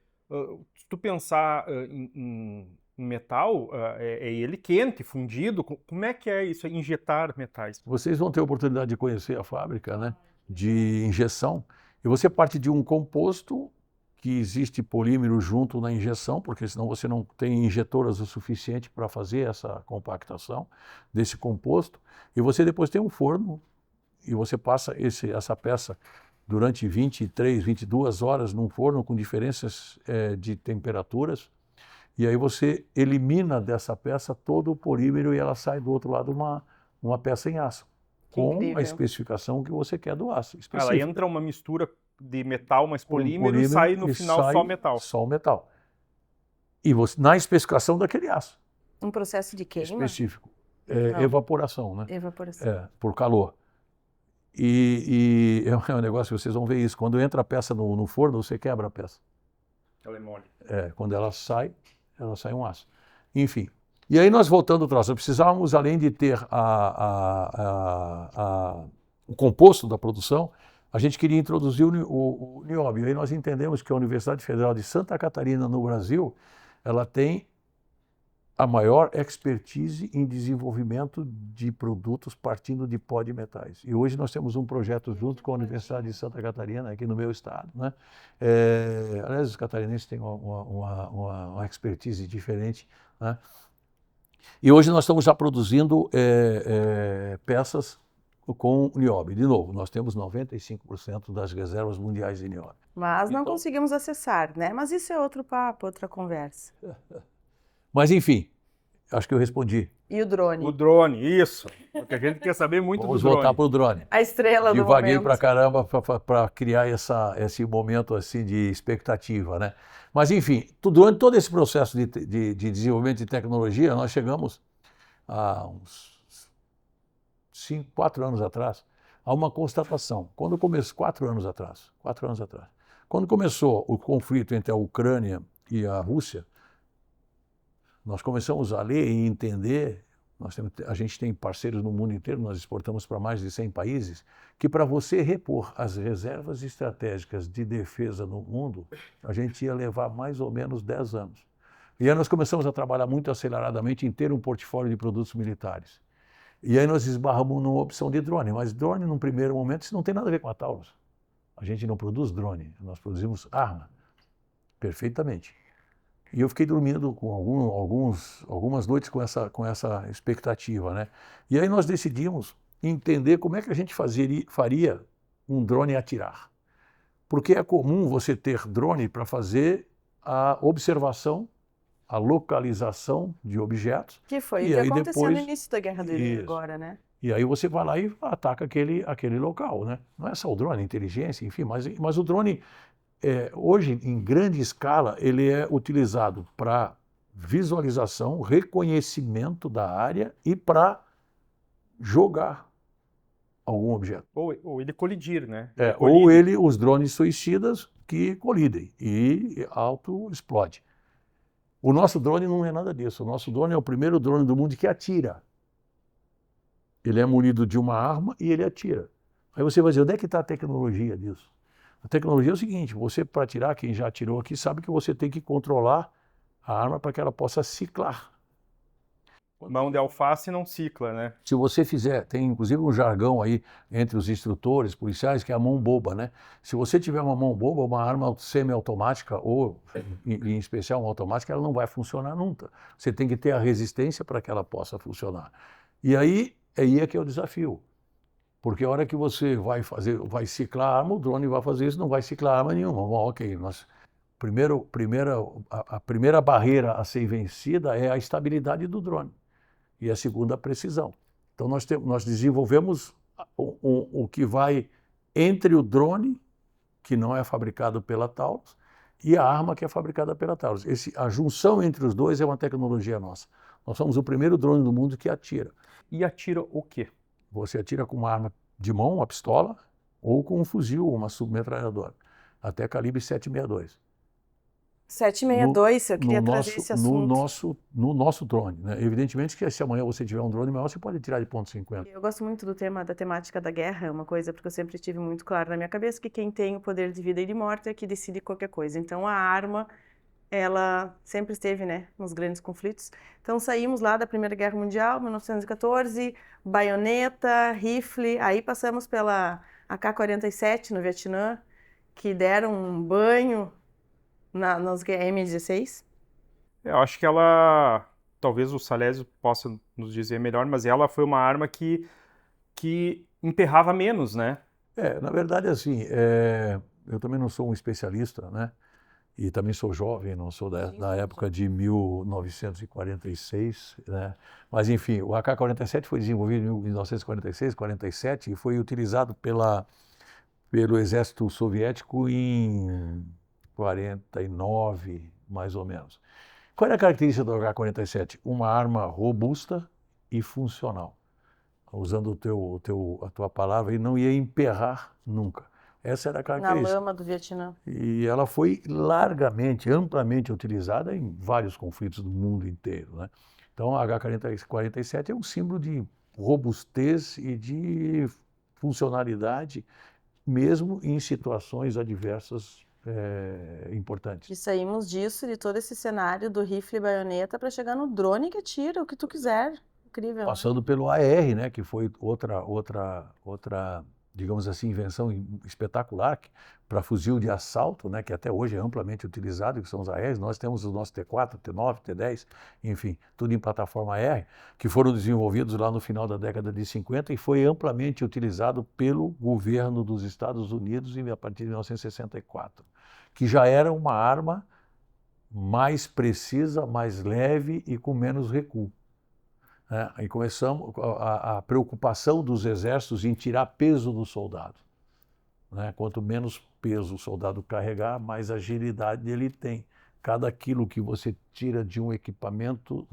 se tu pensar em metal, é ele quente, fundido, como é que é isso, injetar metais? Vocês vão ter a oportunidade de conhecer a fábrica, né, de injeção, e você parte de um composto que existe polímero junto na injeção, porque senão você não tem injetoras o suficiente para fazer essa compactação desse composto, e você depois tem um forno, e você passa essa peça durante 23, 22 horas num forno com diferenças de temperaturas, e aí você elimina dessa peça todo o polímero e ela sai do outro lado uma peça em aço, com a especificação que você quer do aço. Ela entra uma mistura de metal mais polímero e sai no final só metal. Só o metal. E na especificação daquele aço. Um processo de queima? Específico. Evaporação, né? Evaporação. Por calor. E é um negócio que vocês vão ver isso. Quando entra a peça no forno, você quebra a peça. Ela é mole. Quando ela sai um aço. Enfim. E aí nós voltando atrás, nós precisávamos, além de ter o composto da produção, a gente queria introduzir o nióbio. E aí nós entendemos que a Universidade Federal de Santa Catarina, no Brasil, ela tem a maior expertise em desenvolvimento de produtos partindo de pó de metais. E hoje nós temos um projeto junto com a Universidade de Santa Catarina, aqui no meu estado, né? Aliás, os catarinenses têm uma expertise diferente, né? E hoje nós estamos já produzindo peças com nióbio. De novo, nós temos 95% das reservas mundiais de nióbio. Mas não conseguimos acessar, né? Mas isso é outro papo, outra conversa. Mas, enfim, acho que eu respondi. E o drone? O drone, isso. Porque a gente quer saber muito do drone. Vamos voltar para o drone. A estrela do momento. Divaguei pra caramba para criar esse momento assim de expectativa, né? Mas, enfim, durante todo esse processo de desenvolvimento de tecnologia, nós chegamos a uns 4 anos atrás a uma constatação. 4 anos atrás. Quando começou o conflito entre a Ucrânia e a Rússia, nós começamos a ler e entender, a gente tem parceiros no mundo inteiro, nós exportamos para mais de 100 países, que para você repor as reservas estratégicas de defesa no mundo, a gente ia levar mais ou menos 10 anos. E aí nós começamos a trabalhar muito aceleradamente em ter um portfólio de produtos militares. E aí nós esbarramos numa opção de drone, mas drone, num primeiro momento, isso não tem nada a ver com a Taurus. A gente não produz drone, nós produzimos arma, perfeitamente. E eu fiquei dormindo com algumas noites com essa expectativa, né? E aí nós decidimos entender como é que a gente faria um drone atirar. Porque é comum você ter drone para fazer a observação, a localização de objetos. Que foi o que aconteceu no início da Guerra do Iraque agora, né? E aí você vai lá e ataca aquele local, né? Não é só o drone, inteligência, enfim, mas o drone... hoje, em grande escala, ele é utilizado para visualização, reconhecimento da área e para jogar algum objeto. Ou ele colidir, né? Ou os drones suicidas que colidem e auto-explode. O nosso drone não é nada disso. O nosso drone é o primeiro drone do mundo que atira. Ele é munido de uma arma e ele atira. Aí você vai dizer, onde é que está a tecnologia disso? A tecnologia é o seguinte, você para atirar, quem já atirou aqui, sabe que você tem que controlar a arma para que ela possa ciclar. Mão de alface não cicla, né? Se você fizer, tem inclusive um jargão aí entre os instrutores policiais que é a mão boba, né? Se você tiver uma mão boba, uma arma semiautomática ou, em especial, uma automática, ela não vai funcionar nunca. Você tem que ter a resistência para que ela possa funcionar. E aí é que é o desafio. Porque a hora que você vai ciclar a arma, o drone vai fazer isso, não vai ciclar arma nenhuma. Bom, ok, a primeira barreira a ser vencida é a estabilidade do drone. E a segunda, a precisão. Então nós desenvolvemos o que vai entre o drone, que não é fabricado pela Taurus, e a arma que é fabricada pela Taurus. A junção entre os dois é uma tecnologia nossa. Nós somos o primeiro drone do mundo que atira. E atira o quê? Você atira com uma arma de mão, uma pistola, ou com um fuzil, uma submetralhadora, até calibre 7,62. 762, eu queria trazer esse assunto. No nosso drone, né? Evidentemente que se amanhã você tiver um drone maior, você pode tirar de .50. Eu gosto muito da temática da guerra, uma coisa, porque eu sempre tive muito claro na minha cabeça que quem tem o poder de vida e de morte é que decide qualquer coisa. Então a arma, ela sempre esteve, né, nos grandes conflitos. Então saímos lá da Primeira Guerra Mundial, 1914, baioneta, rifle, aí passamos pela AK-47 no Vietnã, que deram um banho nas M16. Eu acho que ela, talvez o Salésio possa nos dizer melhor, mas ela foi uma arma que emperrava menos, né? Na verdade, assim, eu também não sou um especialista, né? E também sou jovem, não sou da época de 1946, né? Mas, enfim, o AK-47 foi desenvolvido em 1946, 47 e foi utilizado pelo exército soviético em 49, mais ou menos. Qual é a característica do AK-47? Uma arma robusta e funcional. Usando a tua palavra, e não ia emperrar nunca. Essa era a característica. Na lama do Vietnã. E ela foi largamente, amplamente utilizada em vários conflitos do mundo inteiro, né? Então, a AK-47 é um símbolo de robustez e de funcionalidade, mesmo em situações adversas importantes. E saímos disso, de todo esse cenário do rifle e baioneta, para chegar no drone que atira o que tu quiser. Incrível. Passando pelo AR, né, que foi outra, digamos assim, invenção espetacular para fuzil de assalto, né, que até hoje é amplamente utilizado, que são os ARs. Nós temos os nossos T4, T9, T10, enfim, tudo em plataforma AR, que foram desenvolvidos lá no final da década de 50 e foi amplamente utilizado pelo governo dos Estados Unidos a partir de 1964, que já era uma arma mais precisa, mais leve e com menos recuo. Aí começamos a preocupação dos exércitos em tirar peso do soldado. Quanto menos peso o soldado carregar, mais agilidade ele tem. Cada quilo que você tira de um equipamento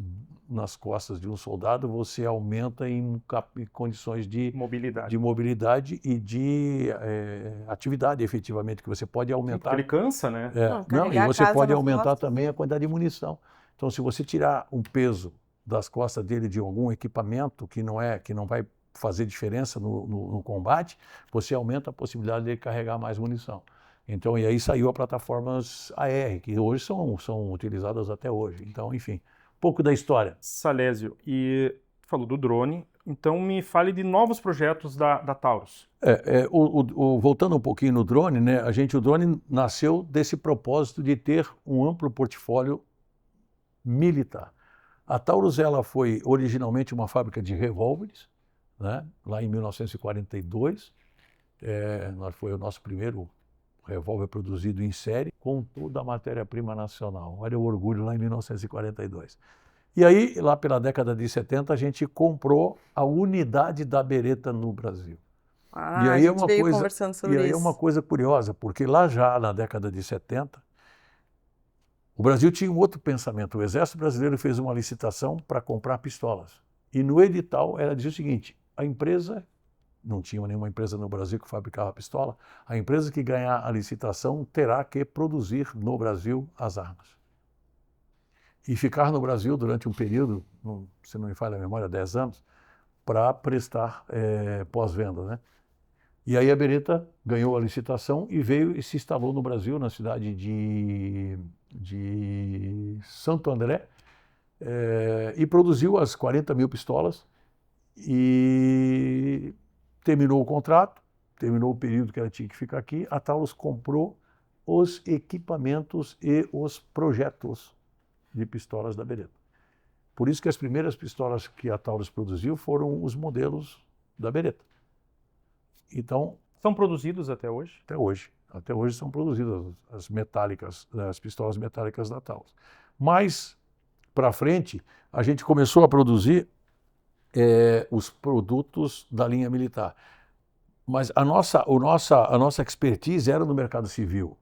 nas costas de um soldado, você aumenta em condições de mobilidade e de atividade, efetivamente, que você pode aumentar. Ele cansa, né? E você pode aumentar também a quantidade de munição. Então, se você tirar um peso das costas dele de algum equipamento que não vai fazer diferença no combate, você aumenta a possibilidade de ele carregar mais munição. Então, e aí saiu a plataformas AR, que hoje são utilizadas até hoje. Então, enfim, um pouco da história. Salésio, e falou do drone, então me fale de novos projetos da Taurus. Voltando um pouquinho no drone, né, o drone nasceu desse propósito de ter um amplo portfólio militar. A Taurus ela foi originalmente uma fábrica de revólveres, né? Lá em 1942. Foi o nosso primeiro revólver produzido em série, com toda a matéria-prima nacional. Olha o orgulho lá em 1942. E aí, lá pela década de 70, a gente comprou a unidade da Beretta no Brasil. E aí a gente veio conversando sobre isso. E aí é uma coisa curiosa, porque lá já na década de 70, o Brasil tinha um outro pensamento. O Exército Brasileiro fez uma licitação para comprar pistolas. E no edital ela dizia o seguinte: a empresa, não tinha nenhuma empresa no Brasil que fabricava pistola, a empresa que ganhar a licitação terá que produzir no Brasil as armas. E ficar no Brasil durante um período, se não me falha a memória, 10 anos, para prestar pós-venda, né? E aí a Beretta ganhou a licitação e veio e se instalou no Brasil, na cidade de Santo André, e produziu as 40 mil pistolas e terminou o contrato, terminou o período que ela tinha que ficar aqui. A Taurus comprou os equipamentos e os projetos de pistolas da Beretta. Por isso que as primeiras pistolas que a Taurus produziu foram os modelos da Beretta. Então, São produzidos até hoje? até hoje são produzidas as metálicas, as pistolas metálicas da Taurus. Mais para frente, a gente começou a produzir os produtos da linha militar. Mas a nossa expertise era no mercado civil.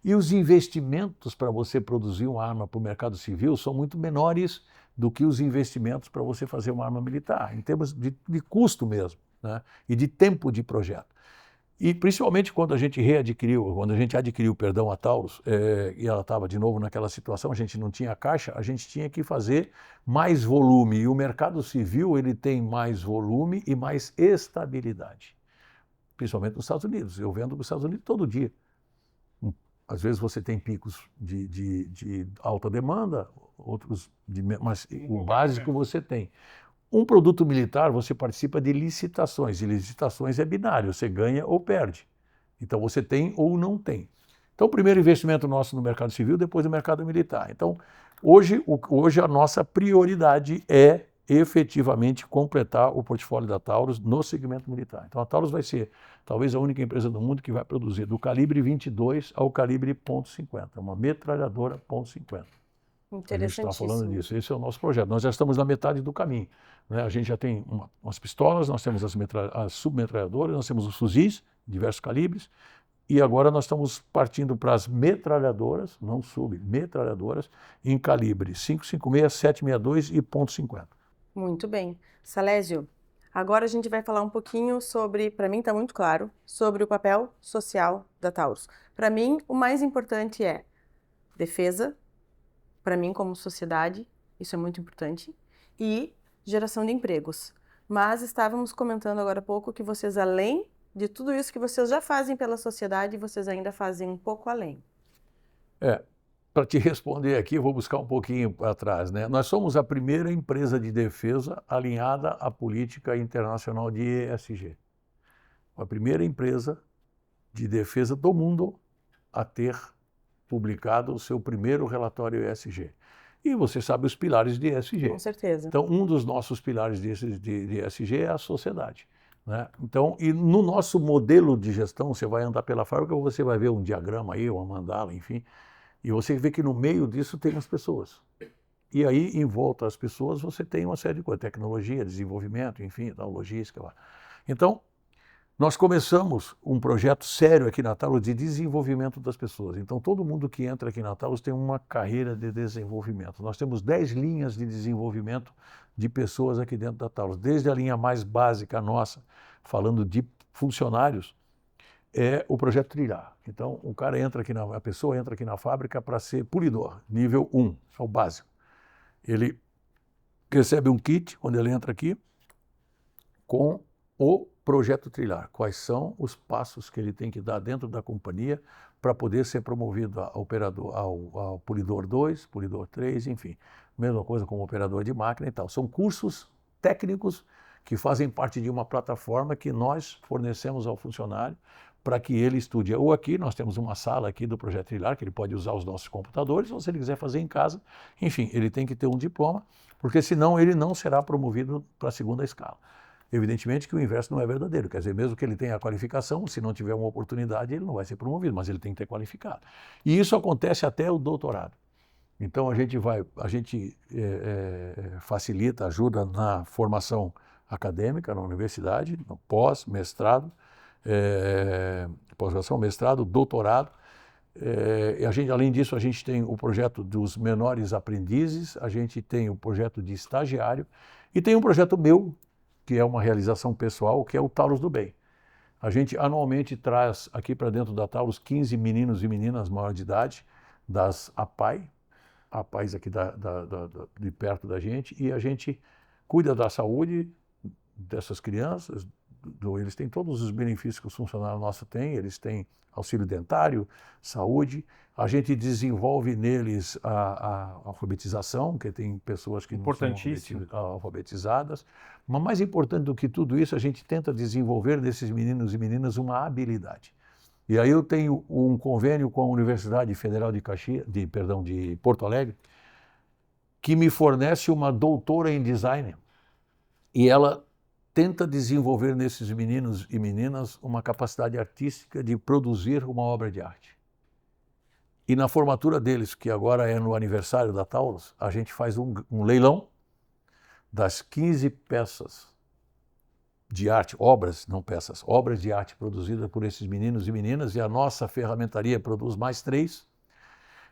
E os investimentos para você produzir uma arma para o mercado civil são muito menores do que os investimentos para você fazer uma arma militar, em termos de custo mesmo, né? E de tempo de projeto. E principalmente quando a gente adquiriu, perdão, a Taurus, e ela estava de novo naquela situação, a gente não tinha caixa, a gente tinha que fazer mais volume. E o mercado civil, ele tem mais volume e mais estabilidade. Principalmente nos Estados Unidos. Eu vendo nos Estados Unidos todo dia. Às vezes você tem picos de alta demanda, outros mas o básico você tem. Um produto militar, você participa de licitações, e licitações é binário, você ganha ou perde. Então você tem ou não tem. Então o primeiro investimento nosso no mercado civil, depois no mercado militar. Então hoje a nossa prioridade é efetivamente completar o portfólio da Taurus no segmento militar. Então a Taurus vai ser talvez a única empresa do mundo que vai produzir do calibre 22 ao calibre .50, uma metralhadora .50. A gente está falando disso, esse é o nosso projeto. Nós já estamos na metade do caminho, né? A gente já tem umas pistolas, nós temos as submetralhadoras, nós temos os fuzis, diversos calibres, e agora nós estamos partindo para as metralhadoras, não submetralhadoras, em calibre 5,56, 7,62 e .50. Muito bem. Salésio, agora a gente vai falar um pouquinho sobre, para mim está muito claro, sobre o papel social da Taurus. Para mim, o mais importante é defesa, para mim como sociedade, isso é muito importante, e geração de empregos. Mas estávamos comentando agora há pouco que vocês, além de tudo isso que vocês já fazem pela sociedade, vocês ainda fazem um pouco além. Para te responder aqui, eu vou buscar um pouquinho para trás, né? Nós somos a primeira empresa de defesa alinhada à política internacional de ESG. A primeira empresa de defesa do mundo a ter publicado o seu primeiro relatório ESG. E você sabe os pilares de ESG. Com certeza. Então, um dos nossos pilares de ESG é a sociedade, né? Então, e no nosso modelo de gestão, você vai andar pela fábrica, você vai ver um diagrama aí, uma mandala, enfim, e você vê que no meio disso tem as pessoas. E aí, em volta às pessoas, você tem uma série de coisas, tecnologia, desenvolvimento, enfim, logística. Então, nós começamos um projeto sério aqui na Taurus de desenvolvimento das pessoas. Então, todo mundo que entra aqui na Taurus tem uma carreira de desenvolvimento. Nós temos 10 linhas de desenvolvimento de pessoas aqui dentro da Taurus. Desde a linha mais básica nossa, falando de funcionários, é o projeto Trilhar. Então, a pessoa entra aqui na fábrica para ser polidor, nível 1, é o básico. Ele recebe um kit, quando ele entra aqui, com o projeto Trilhar. Quais são os passos que ele tem que dar dentro da companhia para poder ser promovido ao polidor 2, polidor 3, enfim. Mesma coisa como operador de máquina e tal. São cursos técnicos que fazem parte de uma plataforma que nós fornecemos ao funcionário para que ele estude. Ou aqui, nós temos uma sala aqui do Projeto Trilhar, que ele pode usar os nossos computadores, ou se ele quiser fazer em casa, enfim, ele tem que ter um diploma, porque senão ele não será promovido para a segunda escala. Evidentemente que o inverso não é verdadeiro, quer dizer, mesmo que ele tenha a qualificação, se não tiver uma oportunidade, ele não vai ser promovido, mas ele tem que ter qualificado. E isso acontece até o doutorado. Então a gente facilita, ajuda na formação acadêmica na universidade, no pós-mestrado, pós-graduação, mestrado, doutorado. Além disso, a gente tem o projeto dos menores aprendizes, a gente tem o projeto de estagiário e tem um projeto meu, que é uma realização pessoal, que é o Taurus do Bem. A gente anualmente traz aqui para dentro da Taurus 15 meninos e meninas maior de idade, das APAIs aqui de perto da gente, e a gente cuida da saúde dessas crianças. Eles têm todos os benefícios que os funcionários nossos têm, eles têm auxílio dentário, saúde. A gente desenvolve neles a alfabetização, que tem pessoas que não são alfabetizadas. Mas mais importante do que tudo isso, a gente tenta desenvolver nesses meninos e meninas uma habilidade. E aí eu tenho um convênio com a Universidade Federal de Porto Alegre, que me fornece uma doutora em design. E ela tenta desenvolver nesses meninos e meninas uma capacidade artística de produzir uma obra de arte. E na formatura deles, que agora é no aniversário da Taurus, a gente faz um leilão das 15 peças de arte, obras, não peças, obras de arte produzidas por esses meninos e meninas, e a nossa ferramentaria produz mais 3,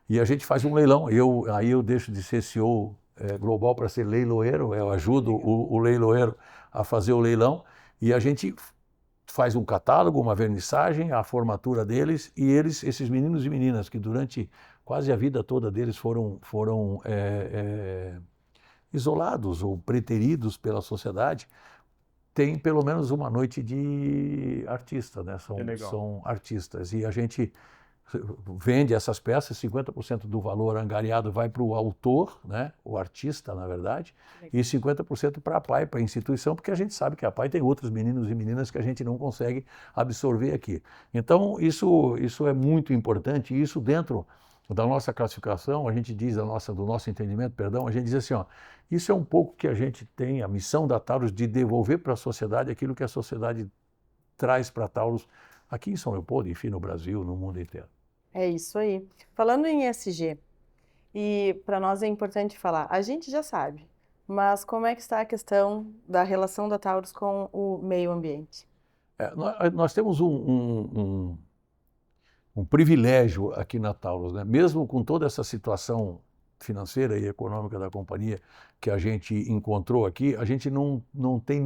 e a gente faz um leilão. Aí eu deixo de ser CEO global para ser leiloeiro, eu ajudo o leiloeiro a fazer o leilão, e a gente faz um catálogo, uma vernissagem, a formatura deles, e esses meninos e meninas que durante quase a vida toda deles foram isolados ou preteridos pela sociedade, tem pelo menos uma noite de artista, né? São artistas, e a gente vende essas peças, 50% do valor angariado vai para o autor, né? O artista, na verdade, e 50% para a APAI, para a instituição, porque a gente sabe que a APAI tem outros meninos e meninas que a gente não consegue absorver aqui. Então, isso é muito importante, e isso dentro da nossa classificação, a gente diz, do nosso entendimento, perdão, a gente diz assim, ó, isso é um pouco que a gente tem, a missão da Taurus de devolver para a sociedade aquilo que a sociedade traz para a Taurus aqui em São Leopoldo, enfim, no Brasil, no mundo inteiro. É isso aí. Falando em ESG, e para nós é importante falar, a gente já sabe, mas como é que está a questão da relação da Taurus com o meio ambiente? Nós temos um privilégio aqui na Taurus, né? Mesmo com toda essa situação financeira e econômica da companhia que a gente encontrou aqui, a gente não tem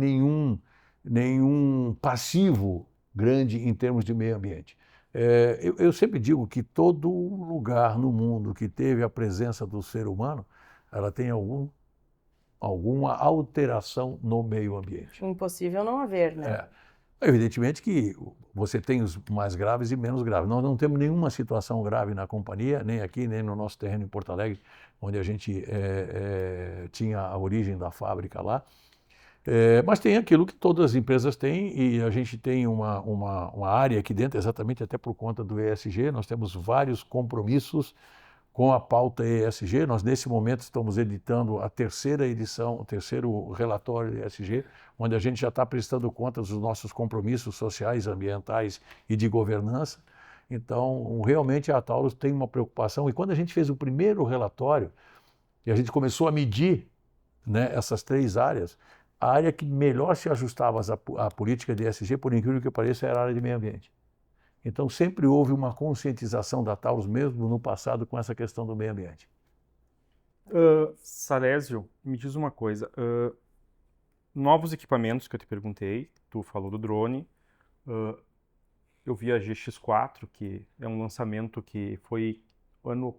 nenhum passivo grande em termos de meio ambiente. Eu sempre digo que todo lugar no mundo que teve a presença do ser humano, ela tem alguma alteração no meio ambiente. Impossível não haver, né? Evidentemente que você tem os mais graves e menos graves. Nós não temos nenhuma situação grave na companhia, nem aqui, nem no nosso terreno em Porto Alegre, onde a gente tinha a origem da fábrica lá. Mas tem aquilo que todas as empresas têm, e a gente tem uma área aqui dentro, exatamente até por conta do ESG, nós temos vários compromissos com a pauta ESG. Nós, nesse momento, estamos editando a terceira edição, o terceiro relatório de ESG, onde a gente já está prestando contas dos nossos compromissos sociais, ambientais e de governança. Então, realmente, a Taurus tem uma preocupação. E quando a gente fez o primeiro relatório, e a gente começou a medir, né, essas 3 áreas, a área que melhor se ajustava à política de ESG, por incrível que pareça, era a área de meio ambiente. Então, sempre houve uma conscientização da Taurus, mesmo no passado, com essa questão do meio ambiente. Salésio, me diz uma coisa. Novos equipamentos que eu te perguntei, tu falou do drone. Eu vi a GX4, que é um lançamento que foi ano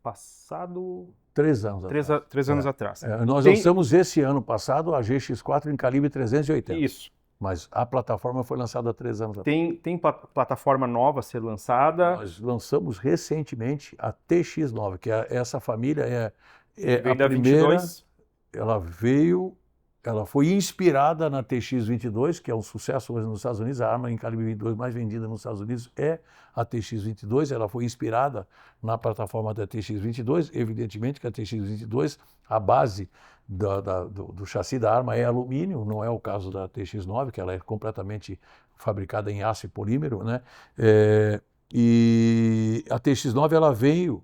passado... 3 anos atrás. 3 anos atrás. Nós lançamos esse ano passado a GX4 em calibre 380. Isso. Mas a plataforma foi lançada há 3 anos atrás. Tem plataforma nova a ser lançada? Nós lançamos recentemente a TX9, que essa família é a da primeira. 22? Ela foi inspirada na TX22, que é um sucesso hoje nos Estados Unidos. A arma em calibre 22 mais vendida nos Estados Unidos é a TX22. Ela foi inspirada na plataforma da TX22. Evidentemente que a TX22, a base do chassi da arma é alumínio, não é o caso da TX9, que ela é completamente fabricada em aço e polímero, né? E a TX9 ela veio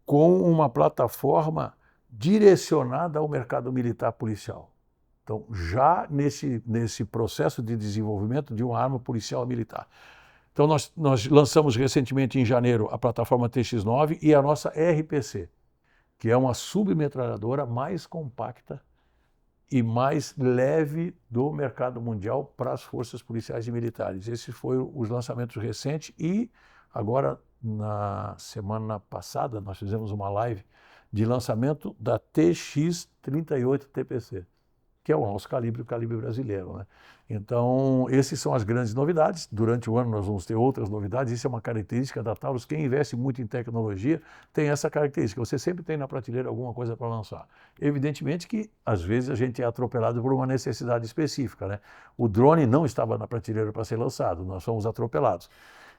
com uma plataforma direcionada ao mercado militar policial. Então, já nesse processo de desenvolvimento de uma arma policial militar. Então, nós lançamos recentemente, em janeiro, a plataforma TX9 e a nossa RPC, que é uma submetralhadora mais compacta e mais leve do mercado mundial para as forças policiais e militares. Esses foram os lançamentos recentes e agora, na semana passada, nós fizemos uma live de lançamento da TX-38 TPC, que é o nosso calibre, o calibre brasileiro, né? Então, essas são as grandes novidades. Durante o ano nós vamos ter outras novidades. Isso é uma característica da Taurus. Quem investe muito em tecnologia tem essa característica. Você sempre tem na prateleira alguma coisa para lançar. Evidentemente que, às vezes, a gente é atropelado por uma necessidade específica, né? O drone não estava na prateleira para ser lançado, nós fomos atropelados.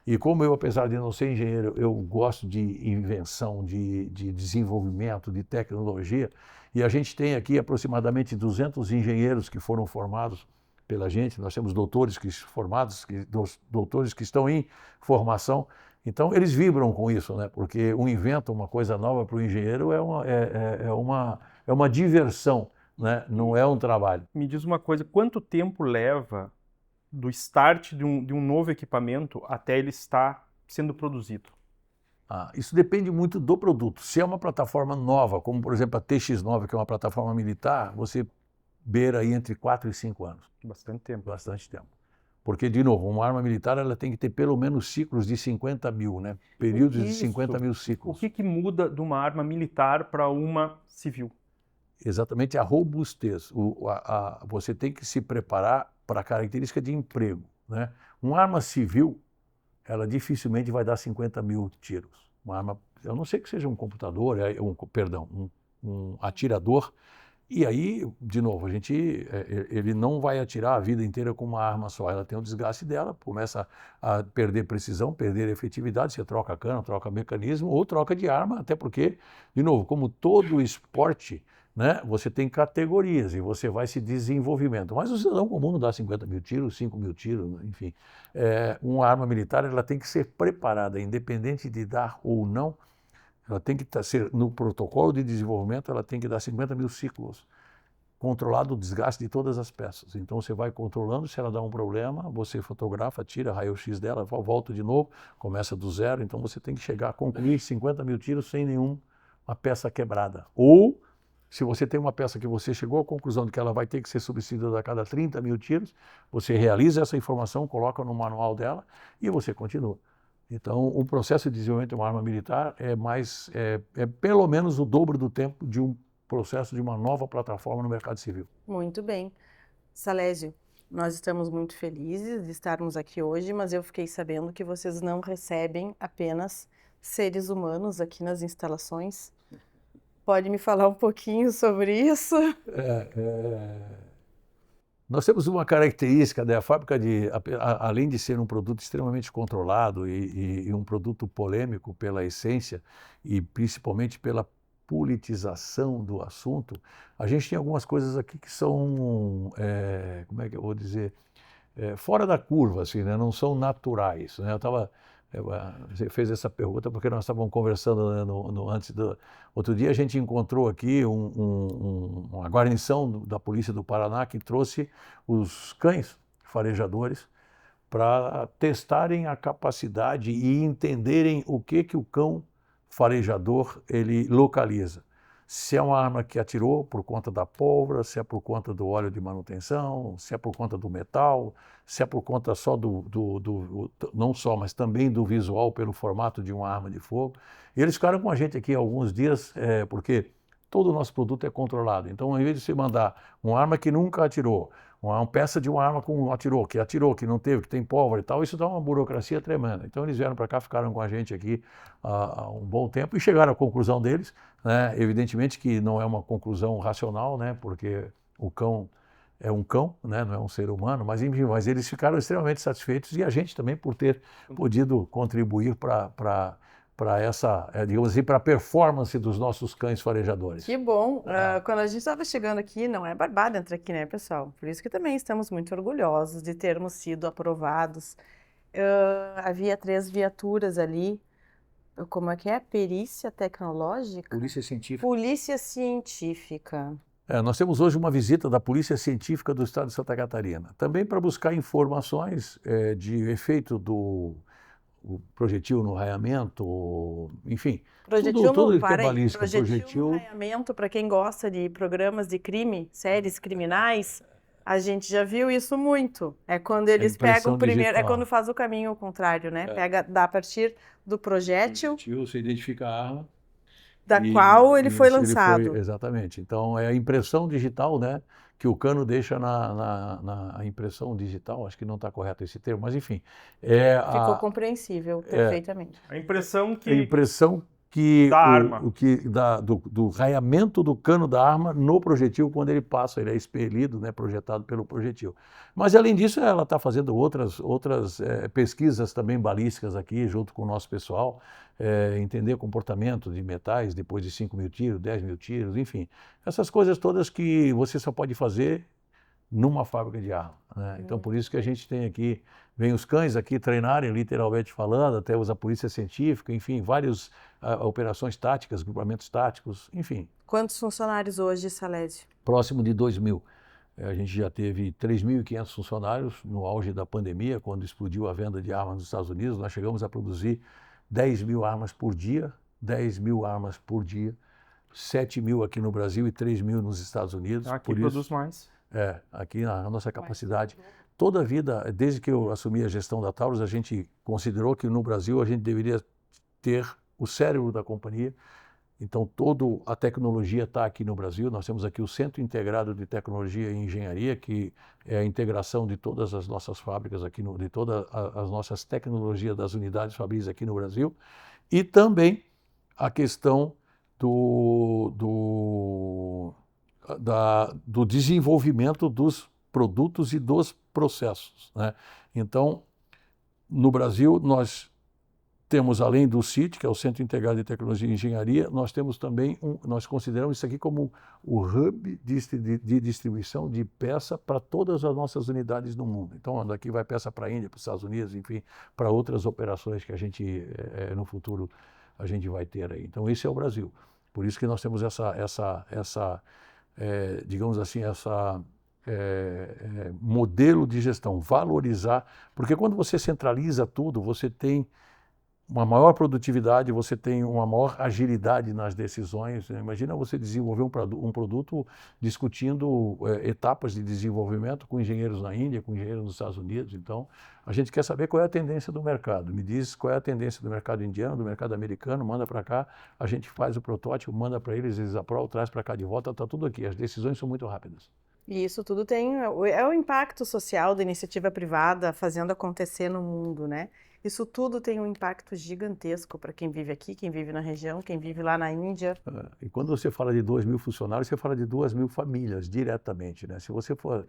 E como eu, apesar de não ser engenheiro, eu gosto de invenção, de desenvolvimento, de tecnologia, e a gente tem aqui aproximadamente 200 engenheiros que foram formados pela gente, nós temos doutores formados, doutores que estão em formação, então eles vibram com isso, né? Porque um invento, uma coisa nova para o engenheiro é uma diversão, né? Não é um trabalho. Me diz uma coisa, quanto tempo leva do start de um novo equipamento até ele estar sendo produzido? Isso depende muito do produto. Se é uma plataforma nova, como por exemplo a TX9, que é uma plataforma militar, você beira aí entre 4 e 5 anos. Bastante tempo. Bastante tempo. Porque, de novo, uma arma militar ela tem que ter pelo menos ciclos de 50 mil, né? Períodos de 50 mil ciclos. O que muda de uma arma militar para uma civil? Exatamente a robustez. Você tem que se preparar para a característica de emprego, né? Uma arma civil, ela dificilmente vai dar 50 mil tiros. Uma arma, a não ser que seja um computador, um atirador. E aí, de novo, ele não vai atirar a vida inteira com uma arma só. Ela tem um desgaste dela, começa a perder precisão, perder efetividade. Você troca cana, troca mecanismo ou troca de arma, até porque, de novo, como todo esporte, né, você tem categorias e você vai se desenvolvimento. Mas o cidadão comum não dá 50 mil tiros, 5 mil tiros, enfim. Uma arma militar ela tem que ser preparada, independente de dar ou não. Ela tem que ser, no protocolo de desenvolvimento, ela tem que dar 50 mil ciclos, controlado o desgaste de todas as peças. Então você vai controlando, se ela dá um problema, você fotografa, tira raio-x dela, volta de novo, começa do zero. Então você tem que chegar a concluir 50 mil tiros sem nenhuma peça quebrada. Ou, se você tem uma peça que você chegou à conclusão de que ela vai ter que ser substituída a cada 30 mil tiros, você realiza essa informação, coloca no manual dela e você continua. Então, o processo de desenvolvimento de uma arma militar é pelo menos o dobro do tempo de um processo de uma nova plataforma no mercado civil. Muito bem. Salésio, nós estamos muito felizes de estarmos aqui hoje, mas eu fiquei sabendo que vocês não recebem apenas seres humanos aqui nas instalações. Pode me falar um pouquinho sobre isso? Nós temos uma característica da fábrica além de ser um produto extremamente controlado e um produto polêmico pela essência e principalmente pela politização do assunto, a gente tem algumas coisas aqui que são, como é que eu vou dizer, fora da curva, assim, né? Não são naturais, né? Você fez essa pergunta porque nós estávamos conversando, né, outro dia a gente encontrou aqui uma guarnição da Polícia do Paraná que trouxe os cães farejadores para testarem a capacidade e entenderem o que o cão farejador ele localiza. Se é uma arma que atirou por conta da pólvora, se é por conta do óleo de manutenção, se é por conta do metal, se é por conta só não só, mas também do visual pelo formato de uma arma de fogo. E eles ficaram com a gente aqui alguns dias, porque todo o nosso produto é controlado. Então, ao invés de você mandar uma arma que nunca atirou, uma peça de uma arma que atirou, que não teve, que tem pólvora e tal, isso dá uma burocracia tremenda. Então eles vieram para cá, ficaram com a gente aqui há um bom tempo e chegaram à conclusão deles, né? Evidentemente que não é uma conclusão racional, né? Porque o cão é um cão, né? Não é um ser humano, mas enfim, mas eles ficaram extremamente satisfeitos e a gente também por ter podido contribuir para essa, digamos assim, para a performance dos nossos cães farejadores. Que bom! Quando a gente estava chegando aqui, não é barbada entrar aqui, né, pessoal? Por isso que também estamos muito orgulhosos de termos sido aprovados. Havia 3 viaturas ali. Como é que é? Perícia tecnológica? Polícia Científica. Polícia Científica. Nós temos hoje uma visita da Polícia Científica do Estado de Santa Catarina, também para buscar informações de efeito o projetil no raiamento, enfim. Projetil Tudo no, que é para aí, balística, projetil no raiamento, para quem gosta de programas de crime, séries criminais, a gente já viu isso muito. É quando eles pegam impressão primeiro, é digital. quando faz o caminho ao contrário, né? Pega, dá a partir do projétil Você identifica a arma. da qual ele foi Isso, lançado. exatamente. Então, é a impressão digital, né? Que o cano deixa na impressão digital, acho que não está correto esse termo, mas enfim. Ficou compreensível, perfeitamente. A impressão A que impressão que da arma. do raiamento do cano da arma no projetil quando ele passa, ele é expelido, né, projetado pelo projetil. Mas além disso, ela está fazendo outras pesquisas também balísticas aqui, junto com o nosso pessoal, entender comportamento de metais depois de 5.000 tiros, 10.000 tiros, enfim. Essas coisas todas que você só pode fazer numa fábrica de arma, né? Então, por isso que a gente tem aqui, vem os cães aqui treinarem, literalmente falando, até usa a polícia científica, enfim, várias operações táticas, grupamentos táticos, enfim. Quantos funcionários hoje, Salésio? Próximo de 2.000. A gente já teve 3.500 funcionários no auge da pandemia, quando explodiu a venda de armas nos Estados Unidos. Nós chegamos a produzir 10.000 armas por dia, 10.000 armas por dia, 7.000 aqui no Brasil e 3.000 nos Estados Unidos. Aqui produz mais. Aqui a nossa capacidade. Toda a vida, desde que eu assumi a gestão da Taurus, a gente considerou que no Brasil a gente deveria ter o cérebro da companhia. Então, toda a tecnologia está aqui no Brasil. Nós temos aqui o Centro Integrado de Tecnologia e Engenharia, que é a integração de todas as nossas fábricas aqui, de todas as nossas tecnologias das unidades fabris aqui no Brasil. E também a questão do desenvolvimento dos produtos e dos processos, né? Então, no Brasil, nós temos, além do CIT, que é o Centro Integrado de Tecnologia e Engenharia, nós temos também, nós consideramos isso aqui como o hub de distribuição de peça para todas as nossas unidades no mundo. Então, daqui vai peça para a Índia, para os Estados Unidos, enfim, para outras operações que a gente, no futuro, a gente vai ter aí. Então, esse é o Brasil. Por isso que nós temos digamos assim, modelo de gestão, valorizar, porque quando você centraliza tudo, você tem uma maior produtividade, você tem uma maior agilidade nas decisões. Imagina você desenvolver um produto discutindo etapas de desenvolvimento com engenheiros na Índia, com engenheiros nos Estados Unidos. Então, a gente quer saber qual é a tendência do mercado. Me diz qual é a tendência do mercado indiano, do mercado americano, manda para cá, a gente faz o protótipo, manda para eles aprovam, traz para cá de volta, está tudo aqui. As decisões são muito rápidas. E isso tudo é o impacto social da iniciativa privada fazendo acontecer no mundo, né? Isso tudo tem um impacto gigantesco para quem vive aqui, quem vive na região, quem vive lá na Índia. E quando você fala de 2.000 funcionários, você fala de 2.000 famílias diretamente, né? Se você for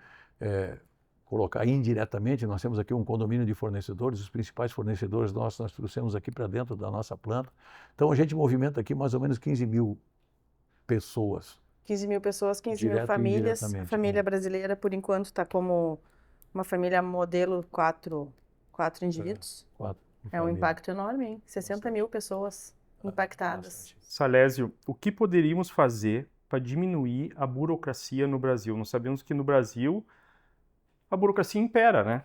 colocar indiretamente, nós temos aqui um condomínio de fornecedores, os principais fornecedores nós trouxemos aqui para dentro da nossa planta. Então a gente movimenta aqui mais ou menos 15.000 pessoas. 15.000 pessoas, 15.000 Direto e famílias. A indiretamente, família brasileira, por enquanto, está como uma família modelo quatro indivíduos. É um impacto enorme, hein? 60.000 pessoas impactadas. Salésio, o que poderíamos fazer para diminuir a burocracia no Brasil? Nós sabemos que no Brasil a burocracia impera, né?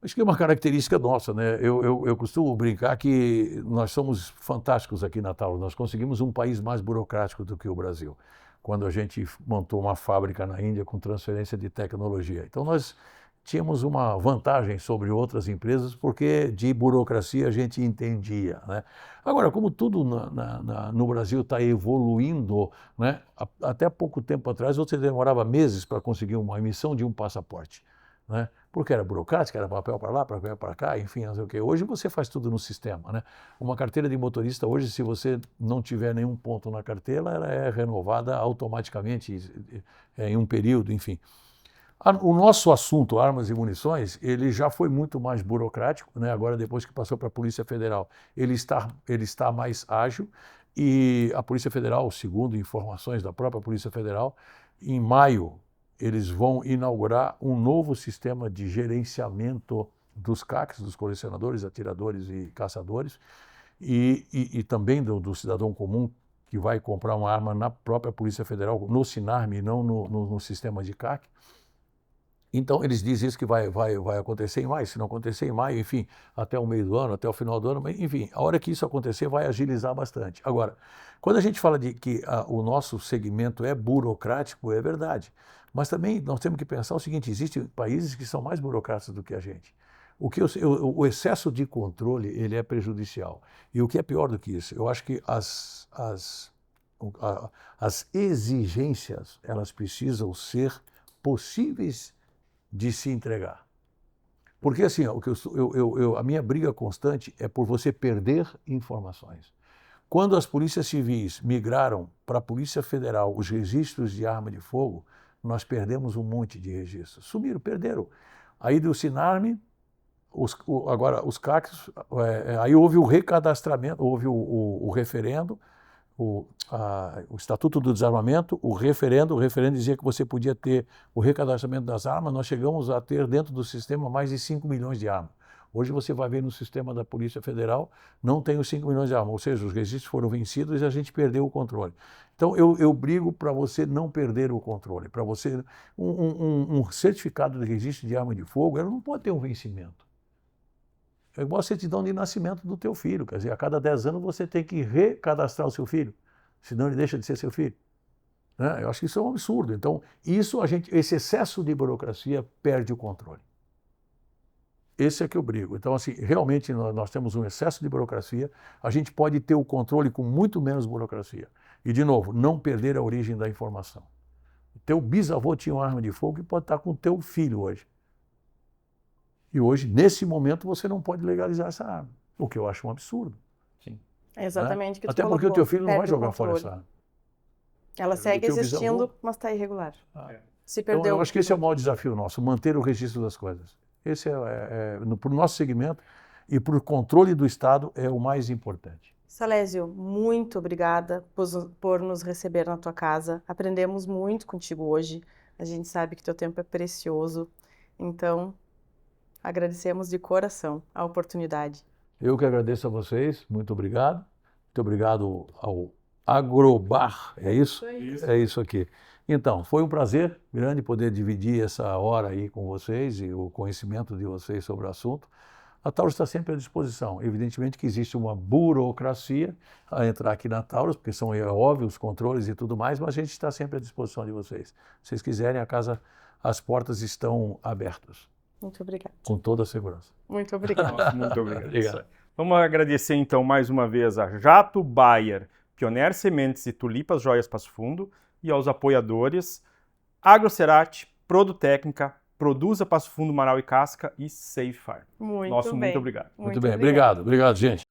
Acho que é uma característica nossa, né? Eu costumo brincar que nós somos fantásticos aqui na Taurus. Nós conseguimos um país mais burocrático do que o Brasil, quando a gente montou uma fábrica na Índia com transferência de tecnologia. Então nós tínhamos uma vantagem sobre outras empresas, porque de burocracia a gente entendia, né? Agora, como tudo no Brasil está evoluindo, né? Até pouco tempo atrás você demorava meses para conseguir uma emissão de um passaporte, né? Porque era burocrático, era papel para lá, papel para cá, enfim, não sei o quê. Hoje você faz tudo no sistema, né? Uma carteira de motorista hoje, se você não tiver nenhum ponto na carteira, ela é renovada automaticamente em um período, enfim. O nosso assunto, armas e munições, ele já foi muito mais burocrático, né? Agora, depois que passou para a Polícia Federal, ele está mais ágil, e a Polícia Federal, segundo informações da própria Polícia Federal, em maio eles vão inaugurar um novo sistema de gerenciamento dos CACs, dos colecionadores, atiradores e caçadores, e também do cidadão comum que vai comprar uma arma na própria Polícia Federal, no Sinarme, e não no sistema de CAC. Então, eles dizem isso que vai acontecer em maio, se não acontecer em maio, enfim, até o meio do ano, até o final do ano, mas, enfim, a hora que isso acontecer vai agilizar bastante. Agora, quando a gente fala de que o nosso segmento é burocrático, é verdade, mas também nós temos que pensar o seguinte, existem países que são mais burocratas do que a gente. O excesso de controle, ele é prejudicial. E o que é pior do que isso? Eu acho que as exigências, elas precisam ser possíveis de se entregar. Porque assim, a minha briga constante é por você perder informações. Quando as polícias civis migraram para a Polícia Federal os registros de arma de fogo, nós perdemos um monte de registros. Sumiram, perderam. Aí do Sinarme, agora os CACs, aí houve o recadastramento, houve o referendo, o Estatuto do Desarmamento, o referendo dizia que você podia ter o recadastramento das armas, nós chegamos a ter dentro do sistema mais de 5 milhões de armas. Hoje você vai ver no sistema da Polícia Federal, não tem os 5 milhões de armas, ou seja, os registros foram vencidos e a gente perdeu o controle. Então eu brigo para você não perder o controle, para você, um certificado de registro de arma de fogo, ela não pode ter um vencimento. É igual a certidão de nascimento do teu filho, quer dizer, a cada 10 anos você tem que recadastrar o seu filho, senão ele deixa de ser seu filho. Né? Eu acho que isso é um absurdo. Então, esse excesso de burocracia perde o controle. Esse é que eu brigo. Então, assim, realmente nós temos um excesso de burocracia, a gente pode ter o controle com muito menos burocracia. E, de novo, não perder a origem da informação. O teu bisavô tinha uma arma de fogo que pode estar com o teu filho hoje. E hoje, nesse momento, você não pode legalizar essa arma, o que eu acho um absurdo. Sim. É exatamente o que tu Até porque colocou, o teu filho não vai perde o jogar fora controle. essa arma. Ela segue teu existindo, bisavô. mas está irregular. É. Se Então, perdeu. eu acho que esse é o maior desafio nosso, manter o registro das coisas. Esse para o nosso segmento e para o controle do Estado, é o mais importante. Salésio, muito obrigada por nos receber na tua casa. Aprendemos muito contigo hoje. A gente sabe que teu tempo é precioso. Então, agradecemos de coração a oportunidade. Eu que agradeço a vocês, muito obrigado. Muito obrigado ao Agrobar, é isso? É isso aqui. Então, foi um prazer grande poder dividir essa hora aí com vocês e o conhecimento de vocês sobre o assunto. A Taurus está sempre à disposição. Evidentemente que existe uma burocracia a entrar aqui na Taurus, porque são óbvios os controles e tudo mais, mas a gente está sempre à disposição de vocês. Se vocês quiserem, as portas estão abertas. Muito obrigada. Com toda a segurança. Muito obrigada. Muito obrigado. Obrigado. Vamos agradecer então mais uma vez a Jato Bayer, Pioneer Sementes e Tulipas Joias Passo Fundo, e aos apoiadores AgroCerati, Produtécnica, Produza Passo Fundo, Marau e Casca e Safe Farm. Muito bem. Muito obrigado. Muito bem, obrigado, gente.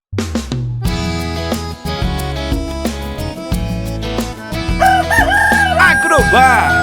Agrobar